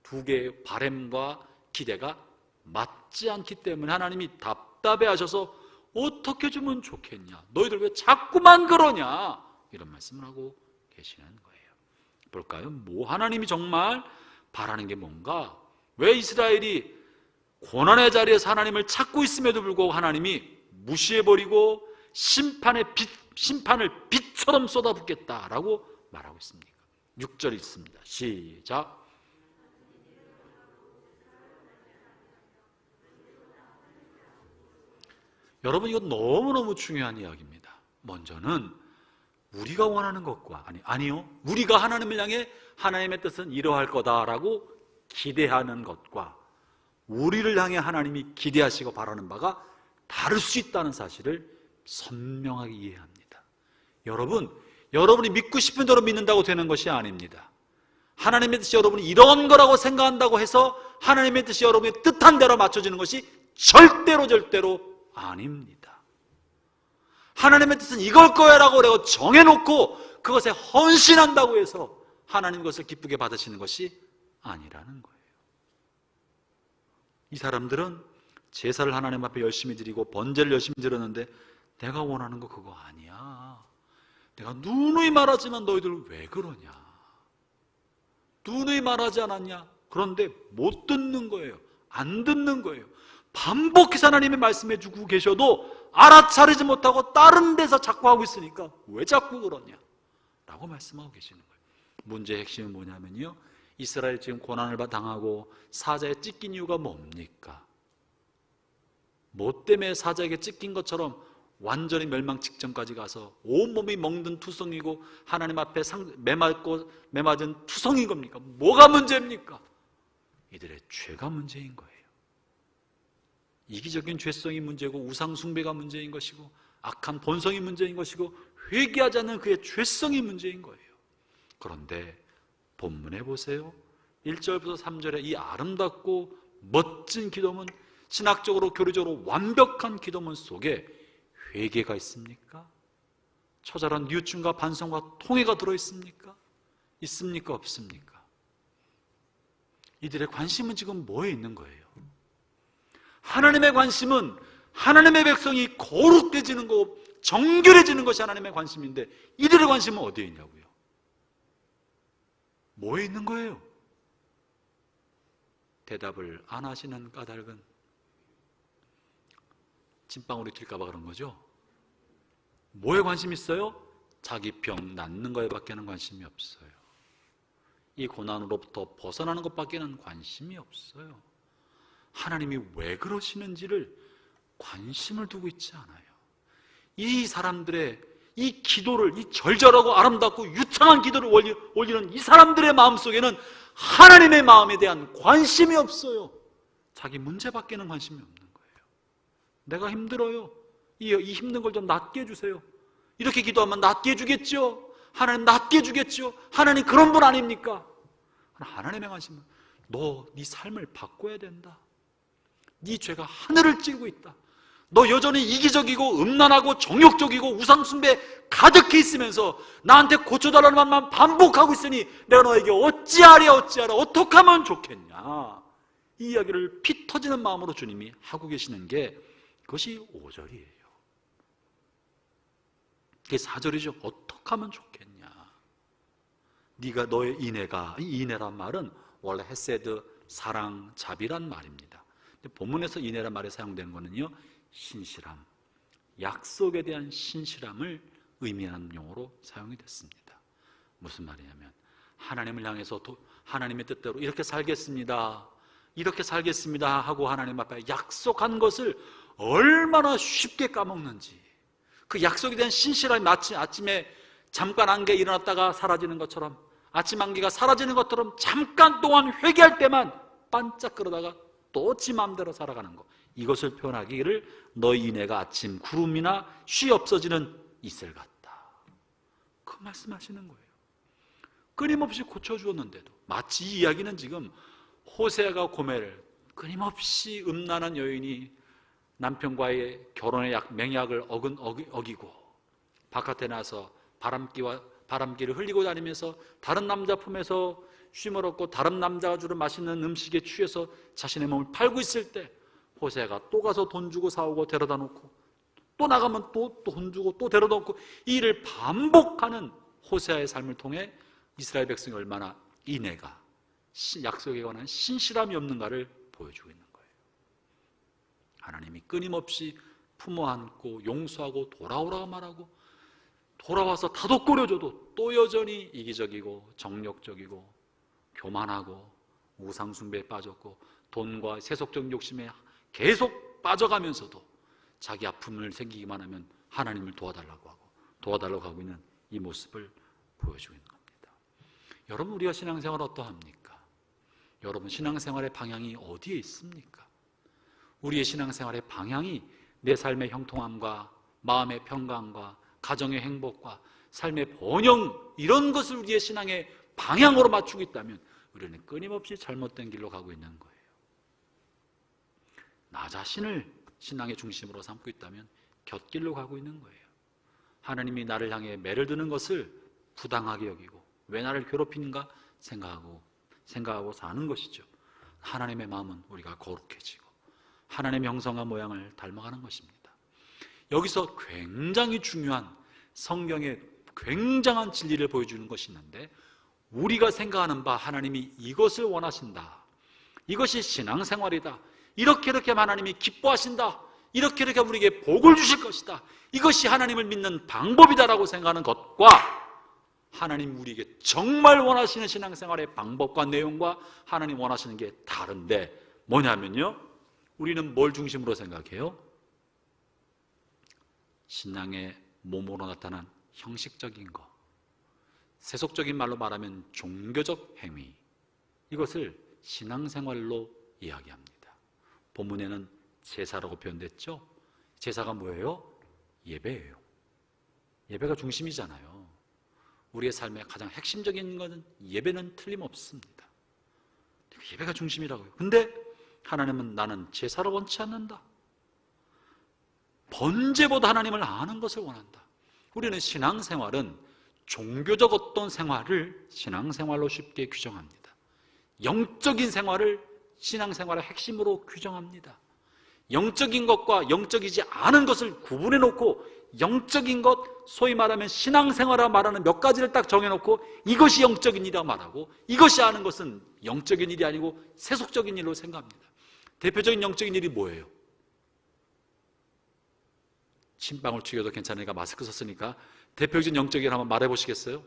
두 개의 바램과 기대가 맞지 않기 때문에 하나님이 답답해 하셔서 어떻게 주면 좋겠냐, 너희들 왜 자꾸만 그러냐, 이런 말씀을 하고 계시는 거예요. 볼까요? 하나님이 정말 바라는 게 뭔가? 왜 이스라엘이 고난의 자리에서 하나님을 찾고 있음에도 불구하고 하나님이 무시해버리고 심판을 빛처럼 쏟아붓겠다라고 말하고 있습니까? 6절 있습니다. 시작. 여러분, 이건 너무너무 중요한 이야기입니다. 먼저는 우리가 원하는 것과 아니요, 우리가 하나님을 향해 하나님의 뜻은 이러할 거다라고 기대하는 것과 우리를 향해 하나님이 기대하시고 바라는 바가 다를 수 있다는 사실을 선명하게 이해해야 합니다. 여러분이 믿고 싶은 대로 믿는다고 되는 것이 아닙니다. 하나님의 뜻이 여러분이 이런 거라고 생각한다고 해서 하나님의 뜻이 여러분의 뜻한 대로 맞춰지는 것이 절대로 아닙니다. 하나님의 뜻은 이걸 거야 라고 내가 정해놓고 그것에 헌신한다고 해서 하나님 것을 기쁘게 받으시는 것이 아니라는 거예요. 이 사람들은 제사를 하나님 앞에 열심히 드리고 번제를 열심히 드렸는데 내가 원하는 거 그거 아니야. 내가 누누이 말하지만 너희들 왜 그러냐. 누누이 말하지 않았냐. 그런데 못 듣는 거예요. 안 듣는 거예요. 반복해서 하나님의 말씀해 주고 계셔도 알아차리지 못하고 다른 데서 자꾸 하고 있으니까 왜 자꾸 그러냐 라고 말씀하고 계시는 거예요. 문제의 핵심은 뭐냐면요, 이스라엘이 지금 고난을 당하고 사자에 찢긴 이유가 뭡니까? 뭐 때문에 사자에게 찢긴 것처럼 완전히 멸망 직전까지 가서 온몸이 멍든 투성이고 하나님 앞에 매맞은 투성인 겁니까? 뭐가 문제입니까? 이들의 죄가 문제인 거예요. 이기적인 죄성이 문제고 우상 숭배가 문제인 것이고 악한 본성이 문제인 것이고 회개하지 않는 그의 죄성이 문제인 거예요. 그런데 본문에 보세요. 1절부터 3절에 이 아름답고 멋진 기도문, 신학적으로 교리적으로 완벽한 기도문 속에 회개가 있습니까? 처절한 뉘우침과 반성과 통회가 들어있습니까? 있습니까? 없습니까? 이들의 관심은 지금 뭐에 있는 거예요? 하나님의 관심은 하나님의 백성이 거룩해지는 거, 정결해지는 것이 하나님의 관심인데 이들의 관심은 어디에 있냐고요? 뭐에 있는 거예요? 대답을 안 하시는 까닭은 찐빵으로 튈까 봐 그런 거죠. 뭐에 관심 있어요? 자기 병 낫는 거에 밖에는 관심이 없어요. 이 고난으로부터 벗어나는 것밖에는 관심이 없어요. 하나님이 왜 그러시는지를 관심을 두고 있지 않아요. 이 사람들의 이 기도를, 이 절절하고 아름답고 유창한 기도를 올리는 이 사람들의 마음속에는 하나님의 마음에 대한 관심이 없어요. 자기 문제밖에는 관심이 없는 거예요. 내가 힘들어요. 이 힘든 걸 좀 낫게 해주세요. 이렇게 기도하면 낫게 해주겠죠. 하나님 낫게 해주겠죠. 하나님 그런 분 아닙니까? 하나님의 관심은 너 네 삶을 바꿔야 된다. 네 죄가 하늘을 찌르고 있다. 너 여전히 이기적이고 음란하고 정욕적이고 우상숭배 가득해 있으면서 나한테 고쳐달라는 말만 반복하고 있으니 내가 너에게 어찌하랴 어떻게 하면 좋겠냐. 이 이야기를 피 터지는 마음으로 주님이 하고 계시는 게 그것이 5절이에요. 그게 4절이죠. 어떻게 하면 좋겠냐. 네가 너의 인애가, 이 인애란 말은 원래 헤세드, 사랑, 자비란 말입니다. 근데 본문에서 인애란 말이 사용된 거는요, 신실함, 약속에 대한 신실함을 의미하는 용어로 사용이 됐습니다. 무슨 말이냐면 하나님을 향해서 하나님의 뜻대로 이렇게 살겠습니다 하고 하나님 앞에 약속한 것을 얼마나 쉽게 까먹는지, 그 약속에 대한 신실함이 아침에 잠깐 안개 일어났다가 사라지는 것처럼, 아침 안개가 사라지는 것처럼 잠깐 동안 회개할 때만 반짝 그러다가 또 지 마음대로 살아가는 것, 이것을 표현하기를 너희 인애가 아침 구름이나 쉬 없어지는 이슬 같다. 그 말씀하시는 거예요. 끊임없이 고쳐주었는데도, 마치 이 이야기는 지금 호세아가 고멜을, 끊임없이 음란한 여인이 남편과의 결혼의 맹약을 어기고 바깥에 나서 바람기를 흘리고 다니면서 다른 남자 품에서 쉼을 얻고 다른 남자가 주는 맛있는 음식에 취해서 자신의 몸을 팔고 있을 때 호세아가 또 가서 돈 주고 사오고 데려다 놓고 또 나가면 또 돈 주고 또 데려다 놓고, 이 일을 반복하는 호세아의 삶을 통해 이스라엘 백성이 얼마나 인애가, 약속에 관한 신실함이 없는가를 보여주고 있는 거예요. 하나님이 끊임없이 품어 안고 용서하고 돌아오라고 말하고, 돌아와서 다독거려줘도 또 여전히 이기적이고 정욕적이고 교만하고 우상숭배에 빠졌고 돈과 세속적 욕심에 계속 빠져가면서도 자기 아픔을 생기기만 하면 하나님을 도와달라고 하고 있는 이 모습을 보여주고 있는 겁니다. 여러분, 우리가 신앙생활 어떠합니까? 여러분, 신앙생활의 방향이 어디에 있습니까? 우리의 신앙생활의 방향이 내 삶의 형통함과 마음의 평강과 가정의 행복과 삶의 번영, 이런 것을 우리의 신앙의 방향으로 맞추고 있다면 우리는 끊임없이 잘못된 길로 가고 있는 거예요. 나 자신을 신앙의 중심으로 삼고 있다면 곁길로 가고 있는 거예요. 하나님이 나를 향해 매를 드는 것을 부당하게 여기고 왜 나를 괴롭히는가 생각하고 사는 것이죠. 하나님의 마음은 우리가 거룩해지고 하나님의 형상과 모양을 닮아가는 것입니다. 여기서 굉장히 중요한, 성경의 굉장한 진리를 보여주는 것이 있는데, 우리가 생각하는 바 하나님이 이것을 원하신다, 이것이 신앙생활이다, 이렇게 하나님이 기뻐하신다, 이렇게 우리에게 복을 주실 것이다, 이것이 하나님을 믿는 방법이다라고 생각하는 것과 하나님 우리에게 정말 원하시는 신앙생활의 방법과 내용과 하나님 원하시는 게 다른데, 뭐냐면요, 우리는 뭘 중심으로 생각해요? 신앙의 몸으로 나타난 형식적인 것, 세속적인 말로 말하면 종교적 행위, 이것을 신앙생활로 이야기합니다. 본문에는 제사라고 표현됐죠. 제사가 뭐예요? 예배예요. 예배가 중심이잖아요. 우리의 삶의 가장 핵심적인 것은 예배는 틀림없습니다. 예배가 중심이라고요. 근데 하나님은 나는 제사를 원치 않는다, 번제보다 하나님을 아는 것을 원한다. 우리는 신앙생활은 종교적 어떤 생활을 신앙생활로 쉽게 규정합니다. 영적인 생활을 신앙생활의 핵심으로 규정합니다. 영적인 것과 영적이지 않은 것을 구분해 놓고, 영적인 것, 소위 말하면 신앙생활이라 말하는 몇 가지를 딱 정해놓고 이것이 영적인 일이라고 말하고, 이것이 아는 것은 영적인 일이 아니고 세속적인 일로 생각합니다. 대표적인 영적인 일이 뭐예요? 침방울 튀겨도 괜찮으니까 마스크 썼으니까 대표적인 영적인 일 한번 말해 보시겠어요?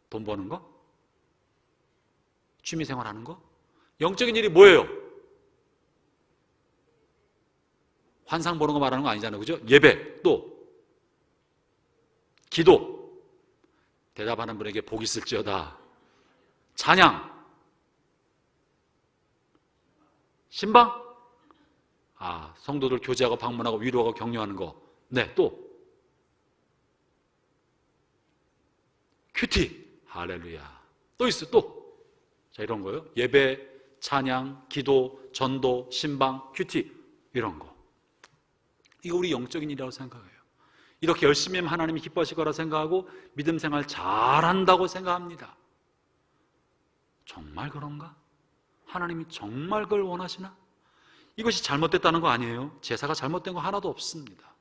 돈 버는 거? 취미생활 하는 거? 영적인 일이 뭐예요? 환상 보는 거 말하는 거 아니잖아요, 그죠? 예배, 또 기도, 대답하는 분에게 복이 있을지어다, 찬양, 신방, 성도들 교제하고 방문하고 위로하고 격려하는 거, 네, 또 큐티, 할렐루야, 또 있어, 또 자, 이런 거요. 예배, 찬양, 기도, 전도, 신방, 큐티, 이런 거. 이거 우리 영적인 일이라고 생각해요. 이렇게 열심히 하면 하나님이 기뻐하실 거라 생각하고 믿음 생활 잘한다고 생각합니다. 정말 그런가? 하나님이 정말 그걸 원하시나? 이것이 잘못됐다는 거 아니에요. 제사가 잘못된 거 하나도 없습니다.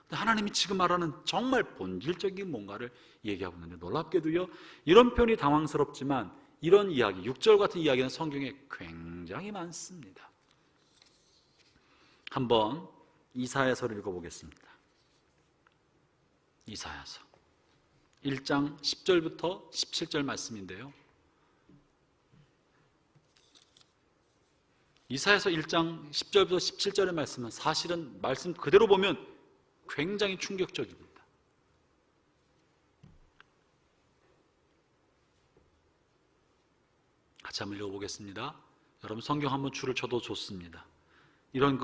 근데 하나님이 지금 말하는 정말 본질적인 뭔가를 얘기하고 있는데, 놀랍게도요, 이런 표현이 당황스럽지만 이런 이야기, 6절 같은 이야기는 성경에 굉장히 많습니다. 한번 이사야서를 읽어보겠습니다. 이사야서 1장 10절부터 17절 말씀인데요, 이사야서 1장 10절부터 17절의 말씀은 사실은 말씀 그대로 보면 굉장히 충격적입니다. 같이 한번 읽어보겠습니다. 여러분 성경 한번 줄을 쳐도 좋습니다. 이런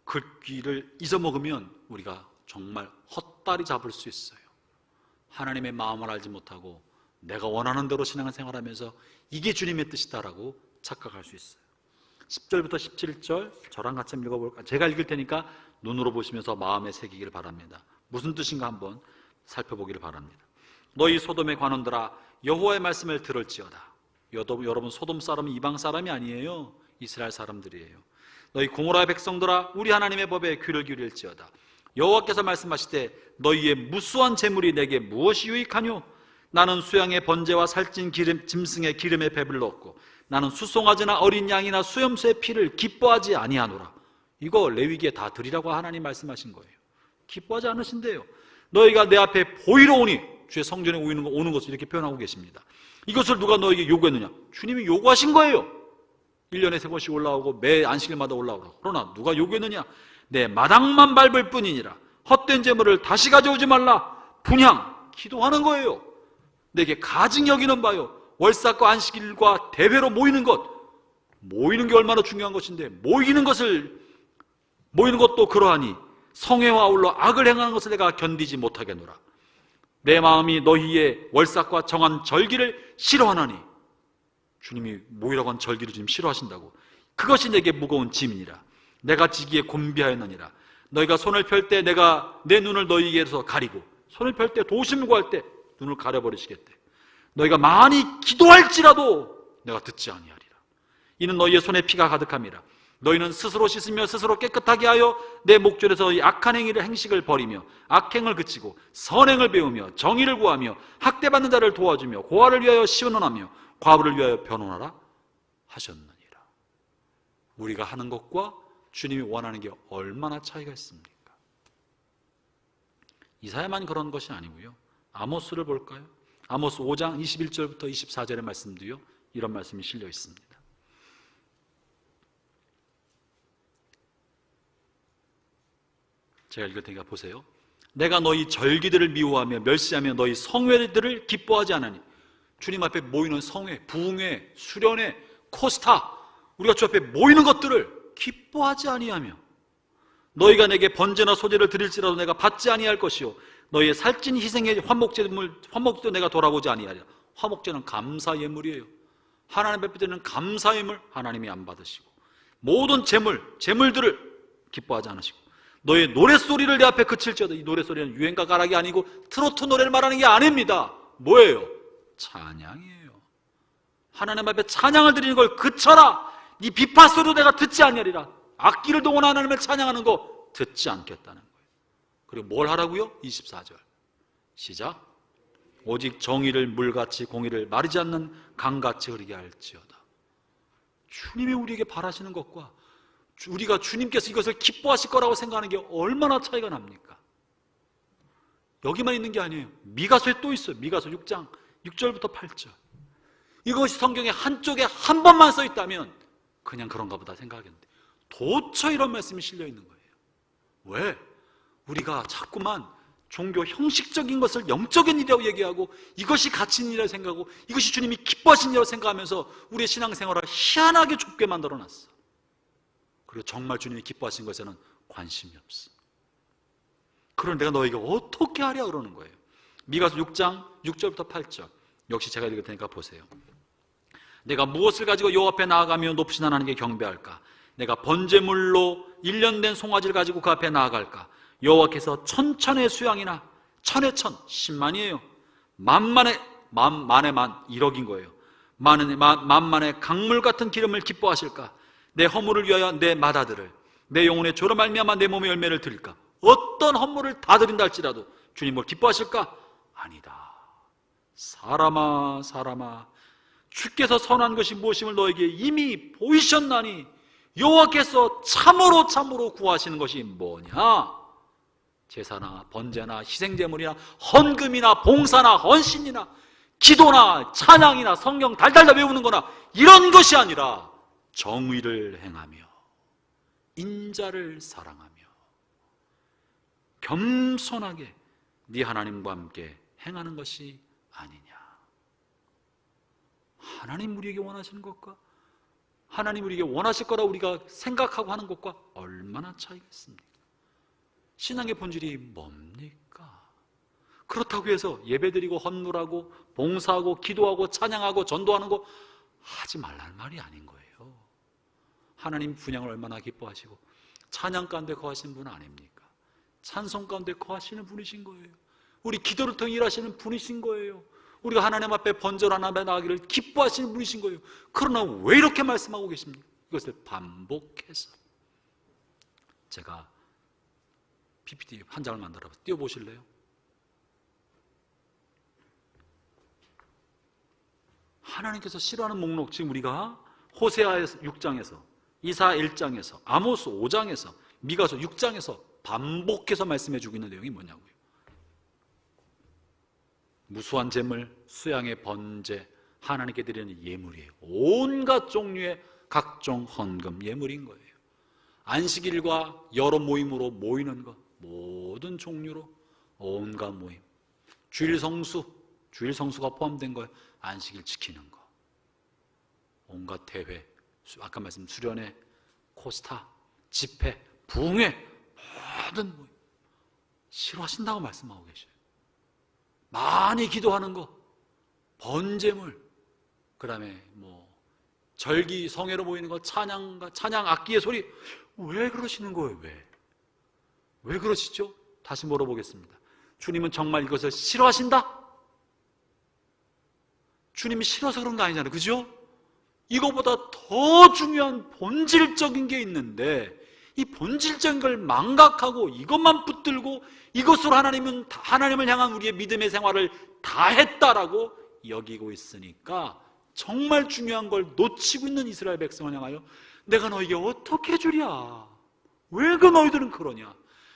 글귀를 잊어먹으면 우리가 정말 헛다리 잡을 수 있어요. 하나님의 마음을 알지 못하고 내가 원하는 대로 신앙생활하면서 이게 주님의 뜻이다라고 착각할 수 있어요. 10절부터 17절 저랑 같이 한번 읽어볼까요? 제가 읽을 테니까 눈으로 보시면서 마음에 새기기를 바랍니다. 무슨 뜻인가 한번 살펴보기를 바랍니다. 너희 소돔의 관원들아, 여호와의 말씀을 들을지어다. 여러분, 소돔 사람은 이방 사람이 아니에요. 이스라엘 사람들이에요. 너희 고모라의 백성들아, 우리 하나님의 법에 귀를 기울일지어다. 여호와께서 말씀하시되 너희의 무수한 재물이 내게 무엇이 유익하뇨? 나는 수양의 번제와 살찐 짐승의 기름에 배불러 얻고 나는 수송아지나 어린 양이나 수염소의 피를 기뻐하지 아니하노라. 이거 레위기에 다 드리라고 하나님 말씀하신 거예요. 기뻐하지 않으신대요. 너희가 내 앞에 보이러 오니, 주의 성전에 오는 것을 이렇게 표현하고 계십니다. 이것을 누가 너에게 요구했느냐? 주님이 요구하신 거예요. 1년에 3번씩 올라오고 매 안식일마다 올라오라고. 그러나 누가 요구했느냐? 내 마당만 밟을 뿐이니라. 헛된 재물을 다시 가져오지 말라. 분향, 기도하는 거예요. 내게 가증 여기는 바요. 월삭과 안식일과 대회로 모이는 것, 모이는 게 얼마나 중요한 것인데, 모이는 것도 그러하니 성회와 아울러 악을 행하는 것을 내가 견디지 못하겠노라. 내 마음이 너희의 월삭과 정한 절기를 싫어하나니, 주님이 모이라고 한 절기를 지금 싫어하신다고. 그것이 내게 무거운 짐이니라. 내가 지기에 곤비하였느니라. 너희가 손을 펼 때 내가 내 눈을 너희에게서 가리고, 손을 펼 때 도심을 구할 때 눈을 가려버리시겠대. 너희가 많이 기도할지라도 내가 듣지 아니하리라. 이는 너희의 손에 피가 가득함이라. 너희는 스스로 씻으며 스스로 깨끗하게 하여 내 목전에서 이 악한 행식을 버리며 악행을 그치고 선행을 배우며 정의를 구하며 학대받는 자를 도와주며 고아를 위하여 시원하며 과부를 위하여 변호하라 하셨느니라. 우리가 하는 것과 주님이 원하는 게 얼마나 차이가 있습니까? 이사야만 그런 것이 아니고요, 아모스를 볼까요? 아모스 5장 21절부터 24절의 말씀도요, 이런 말씀이 실려 있습니다. 제가 읽을 테니까 보세요. 내가 너희 절기들을 미워하며 멸시하며 너희 성회들을 기뻐하지 않으니. 주님 앞에 모이는 성회, 부흥회, 수련회, 코스타, 우리가 주 앞에 모이는 것들을 기뻐하지 아니하며 너희가 내게 번제나 소제를 드릴지라도 내가 받지 아니할 것이요 너희의 살찐 희생의 화목제도 내가 돌아보지 아니하리라. 화목제는 감사 예물이에요. 하나님 앞에 드리는 감사 예물 하나님이 안 받으시고, 모든 재물들을 기뻐하지 않으시고, 너의 노랫소리를 내 앞에 그칠지어다. 이 노랫소리는 유행가 가락이 아니고 트로트 노래를 말하는 게 아닙니다. 뭐예요? 찬양이에요. 하나님 앞에 찬양을 드리는 걸 그쳐라. 이 비파소리도 내가 듣지 아니하리라. 악기를 동원하는 하나님을 찬양하는 거 듣지 않겠다는 거예요. 그리고 뭘 하라고요? 24절 시작. 오직 정의를 물같이 공의를 마르지 않는 강같이 흐르게 할지어다. 주님이 우리에게 바라시는 것과 우리가 주님께서 이것을 기뻐하실 거라고 생각하는 게 얼마나 차이가 납니까? 여기만 있는 게 아니에요. 미가서에 또 있어요. 미가서 6장 6절부터 8절. 이것이 성경에 한쪽에 한 번만 써 있다면 그냥 그런가 보다 생각하겠는데 도처 이런 말씀이 실려 있는 거예요. 왜? 우리가 자꾸만 종교 형식적인 것을 영적인 일이라고 얘기하고 이것이 가치 있는 일이라고 생각하고 이것이 주님이 기뻐하시는 일이라고 생각하면서 우리의 신앙생활을 희한하게 좁게 만들어놨어. 그리고 정말 주님이 기뻐하신 것에는 관심이 없어. 그럼 내가 너에게 어떻게 하랴 그러는 거예요. 미가서 6장 6절부터 8절 역시 제가 읽을 테니까 보세요. 내가 무엇을 가지고 여호와 앞에 나아가며 높으신 하나님께 경배할까? 내가 번제물로 1년 된 송아지를 가지고 그 앞에 나아갈까? 여호와께서 천천의 수양이나 천의 천, 10만이에요. 만만의 1억인 거예요. 만만의 강물 같은 기름을 기뻐하실까? 내 허물을 위하여 내 맏아들을, 내 영혼의 죄로 말미암아 내 몸의 열매를 드릴까? 어떤 허물을 다 드린다 할지라도 주님 뭘 기뻐하실까? 아니다. 사람아 사람아, 주께서 선한 것이 무엇임을 너에게 이미 보이셨나니 여호와께서 참으로 구하시는 것이 뭐냐? 제사나 번제나 희생제물이나 헌금이나 봉사나 헌신이나 기도나 찬양이나 성경 달달달 외우는 거나 이런 것이 아니라 정의를 행하며 인자를 사랑하며 겸손하게 네 하나님과 함께 행하는 것이 아니냐. 하나님 우리에게 원하시는 것과 하나님 우리에게 원하실 거라 우리가 생각하고 하는 것과 얼마나 차이가 있습니까? 신앙의 본질이 뭡니까? 그렇다고 해서 예배드리고 헌물하고 봉사하고 기도하고 찬양하고 전도하는 거 하지 말라는 말이 아닌 거예요. 하나님 분양을 얼마나 기뻐하시고 찬양 가운데 거하시는 분 아닙니까? 찬송 가운데 거하시는 분이신 거예요. 우리 기도를 통해 일하시는 분이신 거예요. 우리가 하나님 앞에 번제로 하나님 앞에 나가기를 기뻐하시는 분이신 거예요. 그러나 왜 이렇게 말씀하고 계십니까? 이것을 반복해서. 제가 PPT 한 장을 만들어서 띄워보실래요? 하나님께서 싫어하는 목록, 지금 우리가 호세아 6장에서 이사 1장에서 아모스 5장에서 미가서 6장에서 반복해서 말씀해주고 있는 내용이 뭐냐고요. 무수한 제물, 수양의 번제, 하나님께 드리는 예물이에요. 온갖 종류의 각종 헌금 예물인 거예요. 안식일과 여러 모임으로 모이는 것, 모든 종류로 온갖 모임, 주일 성수가 포함된 거예요. 안식일 지키는 거, 온갖 대회, 아까 말씀 수련회, 코스타, 집회, 부흥회, 모든 모임 싫어하신다고 말씀하고 계셔요. 많이 기도하는 거, 번제물, 그 다음에 절기 성회로 모이는 거, 찬양 악기의 소리, 왜 그러시는 거예요? 왜 그러시죠? 다시 물어보겠습니다. 주님은 정말 이것을 싫어하신다? 주님이 싫어서 그런 거 아니잖아요, 그죠? 이거보다 더 중요한 본질적인 게 있는데 이 본질적인 걸 망각하고 이것만 붙들고 이것으로 하나님을 향한 우리의 믿음의 생활을 다 했다라고 여기고 있으니까 정말 중요한 걸 놓치고 있는 이스라엘 백성을 향하여 내가 너에게 어떻게 주랴? 왜 너희들은 그러냐?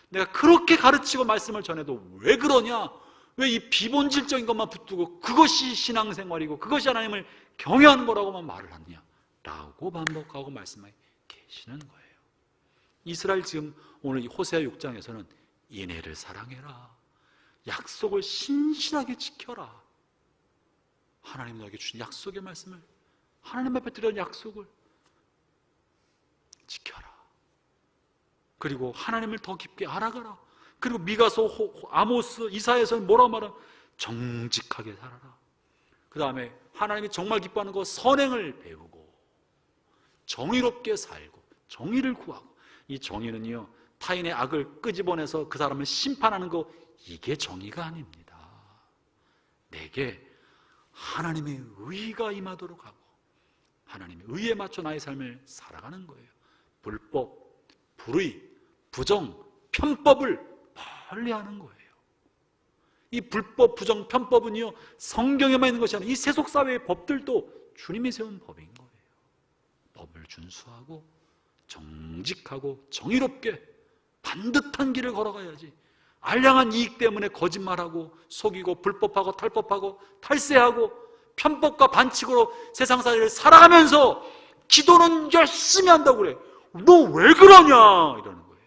내가 그렇게 가르치고 말씀을 전해도 왜 그러냐? 왜 이 비본질적인 것만 붙들고 그것이 신앙생활이고 그것이 하나님을 경외하는 거라고만 말을 하느냐? 라고 반복하고 말씀하고 계시는 거예요. 이스라엘 지금 오늘 이 호세아 6장에서는 이내를 사랑해라, 약속을 신실하게 지켜라, 하나님 너에게 주신 약속의 말씀을, 하나님 앞에 드린 약속을 지켜라. 그리고 하나님을 더 깊게 알아가라. 그리고 미가서, 아모스, 이사야에서는 뭐라고 말하면 정직하게 살아라. 그 다음에 하나님이 정말 기뻐하는 거 선행을 배우고 정의롭게 살고 정의를 구하고. 이 정의는요, 타인의 악을 끄집어내서 그 사람을 심판하는 거, 이게 정의가 아닙니다. 내게 하나님의 의가 임하도록 하고 하나님의 의에 맞춰 나의 삶을 살아가는 거예요. 불법, 불의, 부정, 편법을 멀리하는 거예요. 이 불법, 부정, 편법은요, 성경에만 있는 것이 아니라 이 세속사회의 법들도 주님이 세운 법인 거예요. 법을 준수하고 정직하고 정의롭게 반듯한 길을 걸어가야지. 알량한 이익 때문에 거짓말하고 속이고 불법하고 탈법하고 탈세하고 편법과 반칙으로 세상살이를 살아가면서 기도는 열심히 한다고 그래. 너 왜 그러냐? 이러는 거예요.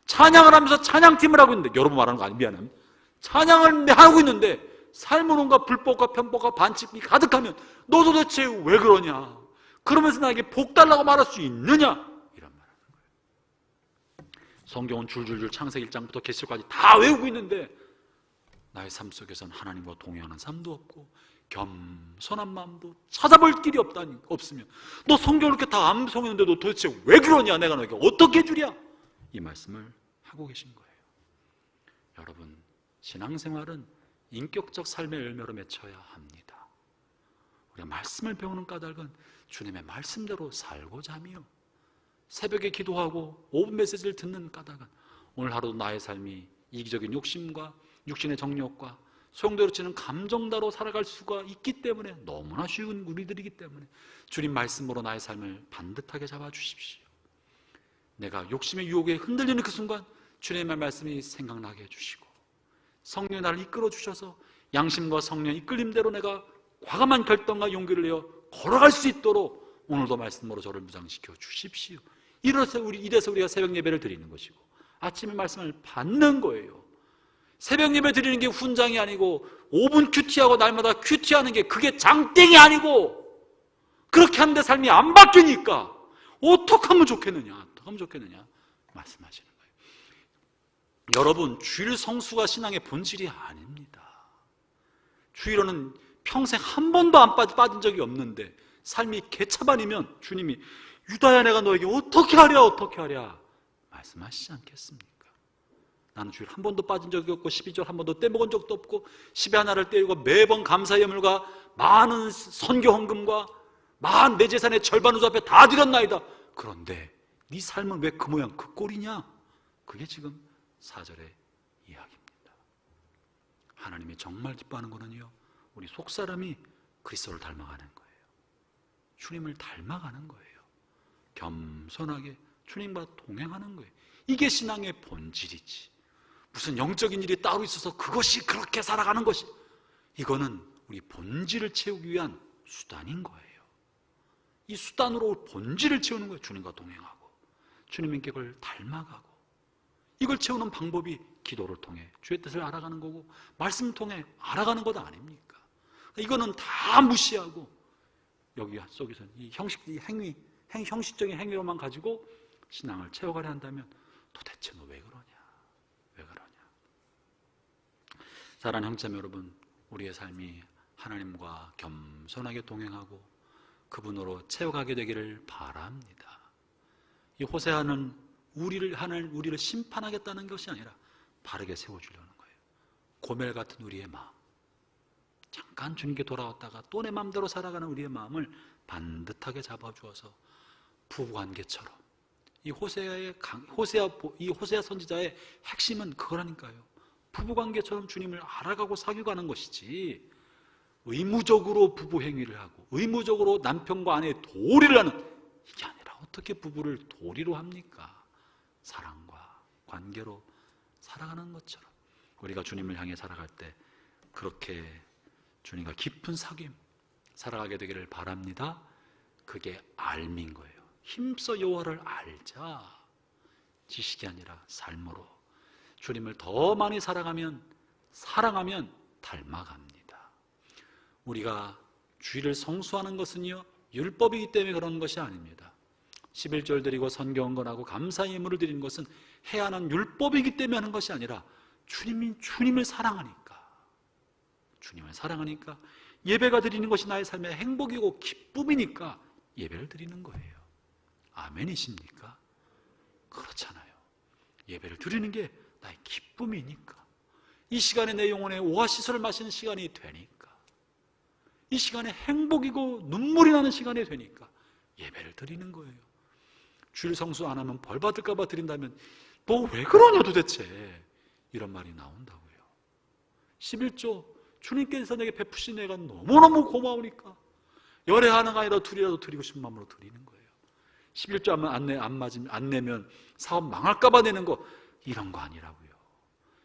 찬양을 하면서 찬양팀을 하고 있는데, 여러분 말하는 거 아니에요, 미안합니다. 찬양을 하고 있는데 삶은 온갖 불법과 편법과 반칙이 가득하면 너 도대체 왜 그러냐? 그러면서 나에게 복 달라고 말할 수 있느냐? 이런 말하는 거예요. 성경은 줄줄줄 창세기 1장부터 계시록까지 다 외우고 있는데 나의 삶 속에서는 하나님과 동행하는 삶도 없고 겸손한 마음도 찾아볼 길이 없으면 너 성경을 이렇게 다 암송했는데도 도대체 왜 그러냐, 내가 너에게 어떻게 해주랴, 이 말씀을 하고 계신 거예요. 여러분, 신앙생활은 인격적 삶의 열매로 맺혀야 합니다. 우리가 말씀을 배우는 까닭은 주님의 말씀대로 살고자 하며, 새벽에 기도하고 5분 메시지를 듣는 까닭은 오늘 하루도 나의 삶이 이기적인 욕심과 육신의 정욕과 소용돌이 치는 감정다로 살아갈 수가 있기 때문에, 너무나 쉬운 우리들이기 때문에 주님 말씀으로 나의 삶을 반듯하게 잡아주십시오. 내가 욕심의 유혹에 흔들리는 그 순간 주님의 말씀이 생각나게 해주시고, 성령이 나를 이끌어 주셔서 양심과 성령의 이끌림대로 내가 과감한 결단과 용기를 내어 걸어갈 수 있도록 오늘도 말씀으로 저를 무장시켜 주십시오. 이래서 우리가 새벽 예배를 드리는 것이고 아침에 말씀을 받는 거예요. 새벽 예배 드리는 게 훈장이 아니고 5분 큐티하고 날마다 큐티하는 게 그게 장땡이 아니고, 그렇게 하는데 삶이 안 바뀌니까 어떻게 하면 좋겠느냐 말씀하시는 거예요. 여러분, 주일 성수가 신앙의 본질이 아닙니다. 주일은 평생 한 번도 안 빠진 적이 없는데 삶이 개차반이면 주님이 유다야 내가 너에게 어떻게 하랴 말씀하시지 않겠습니까? 나는 주일 한 번도 빠진 적이 없고 12절 한 번도 떼먹은 적도 없고 10의 하나를 떼우고 매번 감사의 예물과 많은 선교 헌금과 내 재산의 절반을 주 앞에 다 드렸나이다. 그런데 네 삶은 왜 그 모양 그 꼴이냐? 그게 지금 4절의 이야기입니다. 하나님이 정말 기뻐하는 거는요, 우리 속사람이 그리스도를 닮아가는 거예요. 주님을 닮아가는 거예요. 겸손하게 주님과 동행하는 거예요. 이게 신앙의 본질이지, 무슨 영적인 일이 따로 있어서 그것이 그렇게 살아가는 것이, 이거는 우리 본질을 채우기 위한 수단인 거예요. 이 수단으로 본질을 채우는 거예요. 주님과 동행하고 주님의 격을 닮아가고, 이걸 채우는 방법이 기도를 통해 주의 뜻을 알아가는 거고 말씀을 통해 알아가는 것 아닙니까? 이거는 다 무시하고 여기 속에서는 이 형식적인 행위로만 가지고 신앙을 채워가려 한다면 도대체 너 왜 그러냐? 사랑하는 형제자매 여러분, 우리의 삶이 하나님과 겸손하게 동행하고 그분으로 채워가게 되기를 바랍니다. 이 호세아는 우리를 심판하겠다는 것이 아니라 바르게 세워주려는 거예요. 고멜 같은 우리의 마음, 잠깐 주님께 돌아왔다가 또 내 마음대로 살아가는 우리의 마음을 반듯하게 잡아주어서 부부관계처럼, 이 호세아 선지자의 핵심은 그거라니까요. 부부관계처럼 주님을 알아가고 사귀어가는 것이지, 의무적으로 부부 행위를 하고 의무적으로 남편과 아내의 도리를 하는, 이게 아니라 어떻게 부부를 도리로 합니까? 사랑과 관계로 살아가는 것처럼 우리가 주님을 향해 살아갈 때 그렇게 주님과 깊은 사귐 살아가게 되기를 바랍니다. 그게 알미인 거예요. 힘써 여호와를 알자. 지식이 아니라 삶으로 주님을 더 많이 사랑하면 닮아갑니다. 우리가 주일을 성수하는 것은요, 율법이기 때문에 그런 것이 아닙니다. 11절 드리고 선경건하고 감사의 예물을 드리는 것은 해야 하는 율법이기 때문에 하는 것이 아니라 주님을 사랑하니까 예배가 드리는 것이 나의 삶의 행복이고 기쁨이니까 예배를 드리는 거예요. 아멘이십니까? 그렇잖아요. 예배를 드리는 게 나의 기쁨이니까, 이 시간에 내 영혼의 오아시스를 마시는 시간이 되니까, 이 시간에 행복이고 눈물이 나는 시간이 되니까 예배를 드리는 거예요. 주일 성수 안 하면 벌 받을까 봐 드린다면 너 왜 그러냐 도대체, 이런 말이 나온다고요. 11조 주님께서 내게 베푸신 애가 너무너무 고마우니까 열에 하나가 아니라 둘이라도 드리고 싶은 마음으로 드리는 거예요. 11조 안 내면 사업 망할까 봐 내는 거, 이런 거 아니라고요.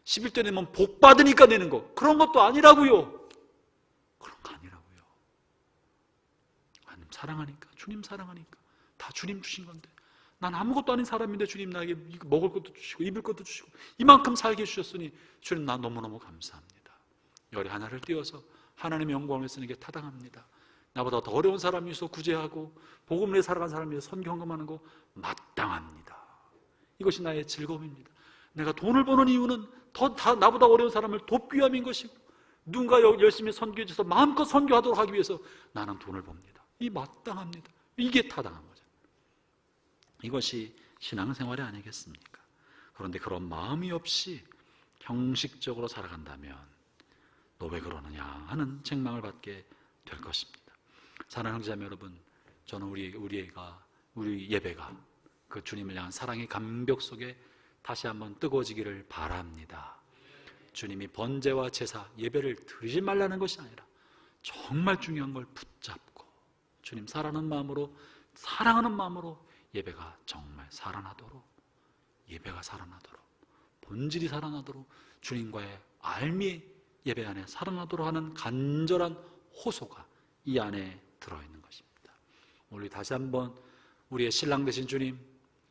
11조 내면 복 받으니까 내는 거, 그런 것도 아니라고요. 주님 사랑하니까 다 주님 주신 건데, 난 아무것도 아닌 사람인데 주님 나에게 먹을 것도 주시고 입을 것도 주시고 이만큼 살게 해주셨으니 주님 나 너무너무 감사합니다. 열의 하나를 띄워서 하나님의 영광을 쓰는 게 타당합니다. 나보다 더 어려운 사람이 위해서 구제하고 복음을 위해 살아간 사람을 위해서 선경험하는 거 마땅합니다. 이것이 나의 즐거움입니다. 내가 돈을 버는 이유는 나보다 어려운 사람을 돕기 위함인 것이고, 누군가 열심히 선교해줘서 마음껏 선교하도록 하기 위해서 나는 돈을 봅니다. 이 마땅합니다. 이게 타당한 거죠. 이것이 신앙생활이 아니겠습니까? 그런데 그런 마음이 없이 형식적으로 살아간다면 너 왜 그러느냐 하는 책망을 받게 될 것입니다. 사랑하는 자매 여러분, 저는 우리 예배가 그 주님을 향한 사랑의 감격 속에 다시 한번 뜨거워지기를 바랍니다. 주님이 번제와 제사, 예배를 드리지 말라는 것이 아니라 정말 중요한 걸 붙잡고 주님 사랑하는 마음으로 예배가 정말 살아나도록, 예배가 살아나도록, 본질이 살아나도록, 주님과의 알미 예배 안에 살아나도록 하는 간절한 호소가 이 안에 들어있는 것입니다. 우리 다시 한번 우리의 신랑 되신 주님,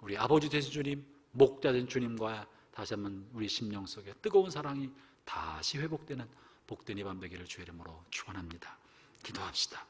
우리 아버지 되신 주님, 목자 되신 주님과 다시 한번 우리 심령 속에 뜨거운 사랑이 다시 회복되는 복된 이 밤 되기를 주의 이름으로 축원합니다. 기도합시다.